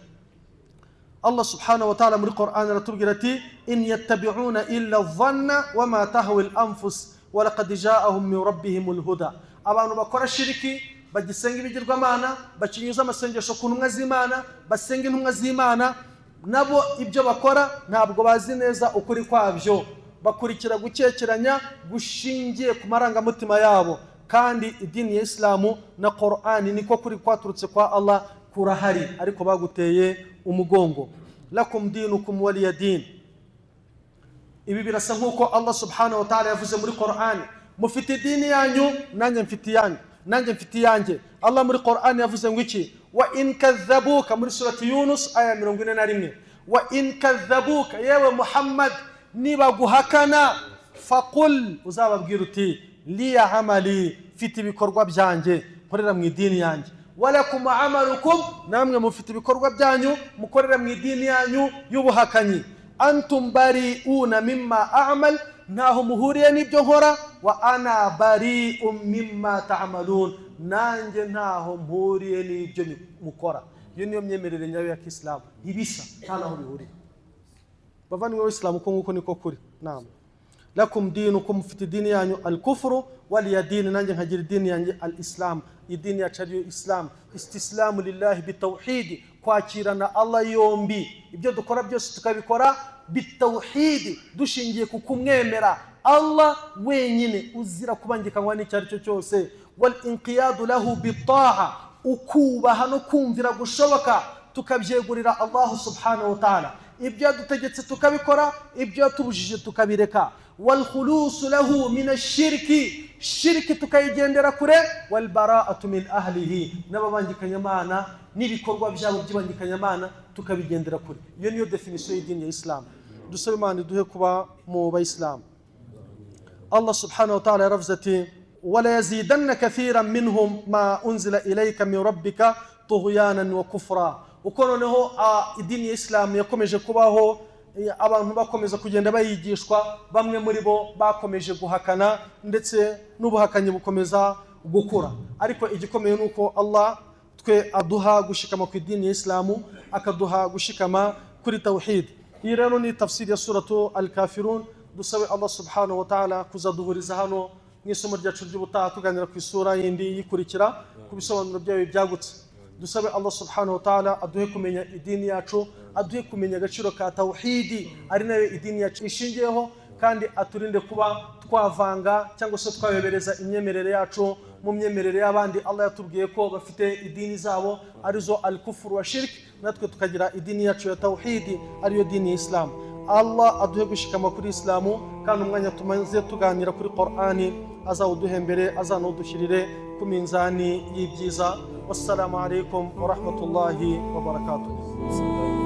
S1: Allah subhanahu wa ta'ala muri Qur'an aratubwira ati in yattabi'una illa dhanna wama tahwi al-anfus wa laqad ja'ahum min rabbihimul huda. Abantu bakora shiriki bagisenga ibigirwamana bakinyuza amasengesho ku ntumwa z'Imana basenga intumwa z'Imana nabo ibyo bakora ntabwo bazi neza ukuri kwabyo bakurikira gukekeranya gushingiye ku marangamutima yabo kandi idini ya Islamu na Qur'ani niko kuri kwaturutse kwa Allah kurahari ariko baguteye umugongo. Lakum dinukum waliya din. Ibi birasa nkuko Allah subhanahu wa ta'ala yavuze muri Qur'ani mufite dini yanyu nanjye mfite yanjye. Allah muri Qur'ani yavuze ngo iki wa in kadhabuka muri surati Yunus aya 41 wa in kadhabuka yewe Muhammad niba guhakana faqul uzababwira uti liya amali fiti bikorwa byanjye nkorera mu idini yanjye walakum amalukum namwe mufite ibikorwa byanyu mukorera mu idini yanyu y'ubuhakanyi antum bari'una mimma a'mal naho muhuriye n'ibyo nkora wa ana bari'un mimma ta'malun nanjye ntaho mpuriye n'ibyo mukora. Iyo niyo myemerere nyayo ya Islam ibisa nta naho bihuriye. Bavani wa Islam ko nguko niko kuri. Naam. Lakum dinukum mufite dini yanyu al-kufru waliya dini nanjye nkagira dini yanjye al-Islam. Idini ya chariyo Islam istislamu lillahi bitawhid kwakirana Allah yombi ibyo dukora byose tukabikora bitawhid dushingiye ku kumwemera Allah wenyine uzira kubangikanywa n'icyari cyo cyose wal inqiyadu lahu bita'a ukubaha no kumvira gushoboka tukabyegurira Allah subhanahu wa ta'ala ibyo dutegetse tukabikora ibyo tubujije tukabireka wal khulus lahu min ash-shirki shirki tukayigendera kure wal bara'atu min ahlihi n'ababangikanyamana n'ibikorwa byabo by'ibangikanyamana tukabigendera kure. Iyo niyo definition y'idini ya Islam. Dusabe Imana duhe kuba mu bayislam. Allah subhanahu wa ta'ala yaravuze ati wala yazidanna kathiran minhum ma unzila ilayka min rabbika tughyanan wa kufra. Uko noneho idini ya Islam yakomeje kubaho abantu bakomeza kugenda bayigishwa bamwe muri bo bakomeje guhakana ndetse n'ubuhakanyi bukomeza gukura ariko igikomeye nuko Allah twe aduha gushikama ku idini ya Islam akaduha gushikama kuri tawhid. Iyi rero ni tafsiri ya suratu al-kafirun. Dusabe Allah subhanahu wa ta'ala kuzaduhuriza hano n'isomo ryacu ry'ubutaha tuganira ku isura yindi yikurikira ku bisobanuro byayo byagutse. Dusabe Allah subhanahu wa ta'ala aduhe kumenya idini yacu aduhe kumenya agaciro ka tawhidi ari nayo idini yacu ishingiyeho kandi aturinde kuba twavanga cyangwa se twayobereza imyemerere yacu mu myemerere y'abandi. Allah yatubwiye ko bafite idini zabo arizo al-kufru wa shirk natwe tukagira idini yacu ya tawhidi ariyo dini ya Islam. Allah aduhe gushikama kuri Islamu kandi umwanya tumaze tuganira kuri Qur'ani azawuduhembere azanudushyirire ku minzani y'ibyiza. Wassalamu alaikum wa rahmatullahi wa barakatuh.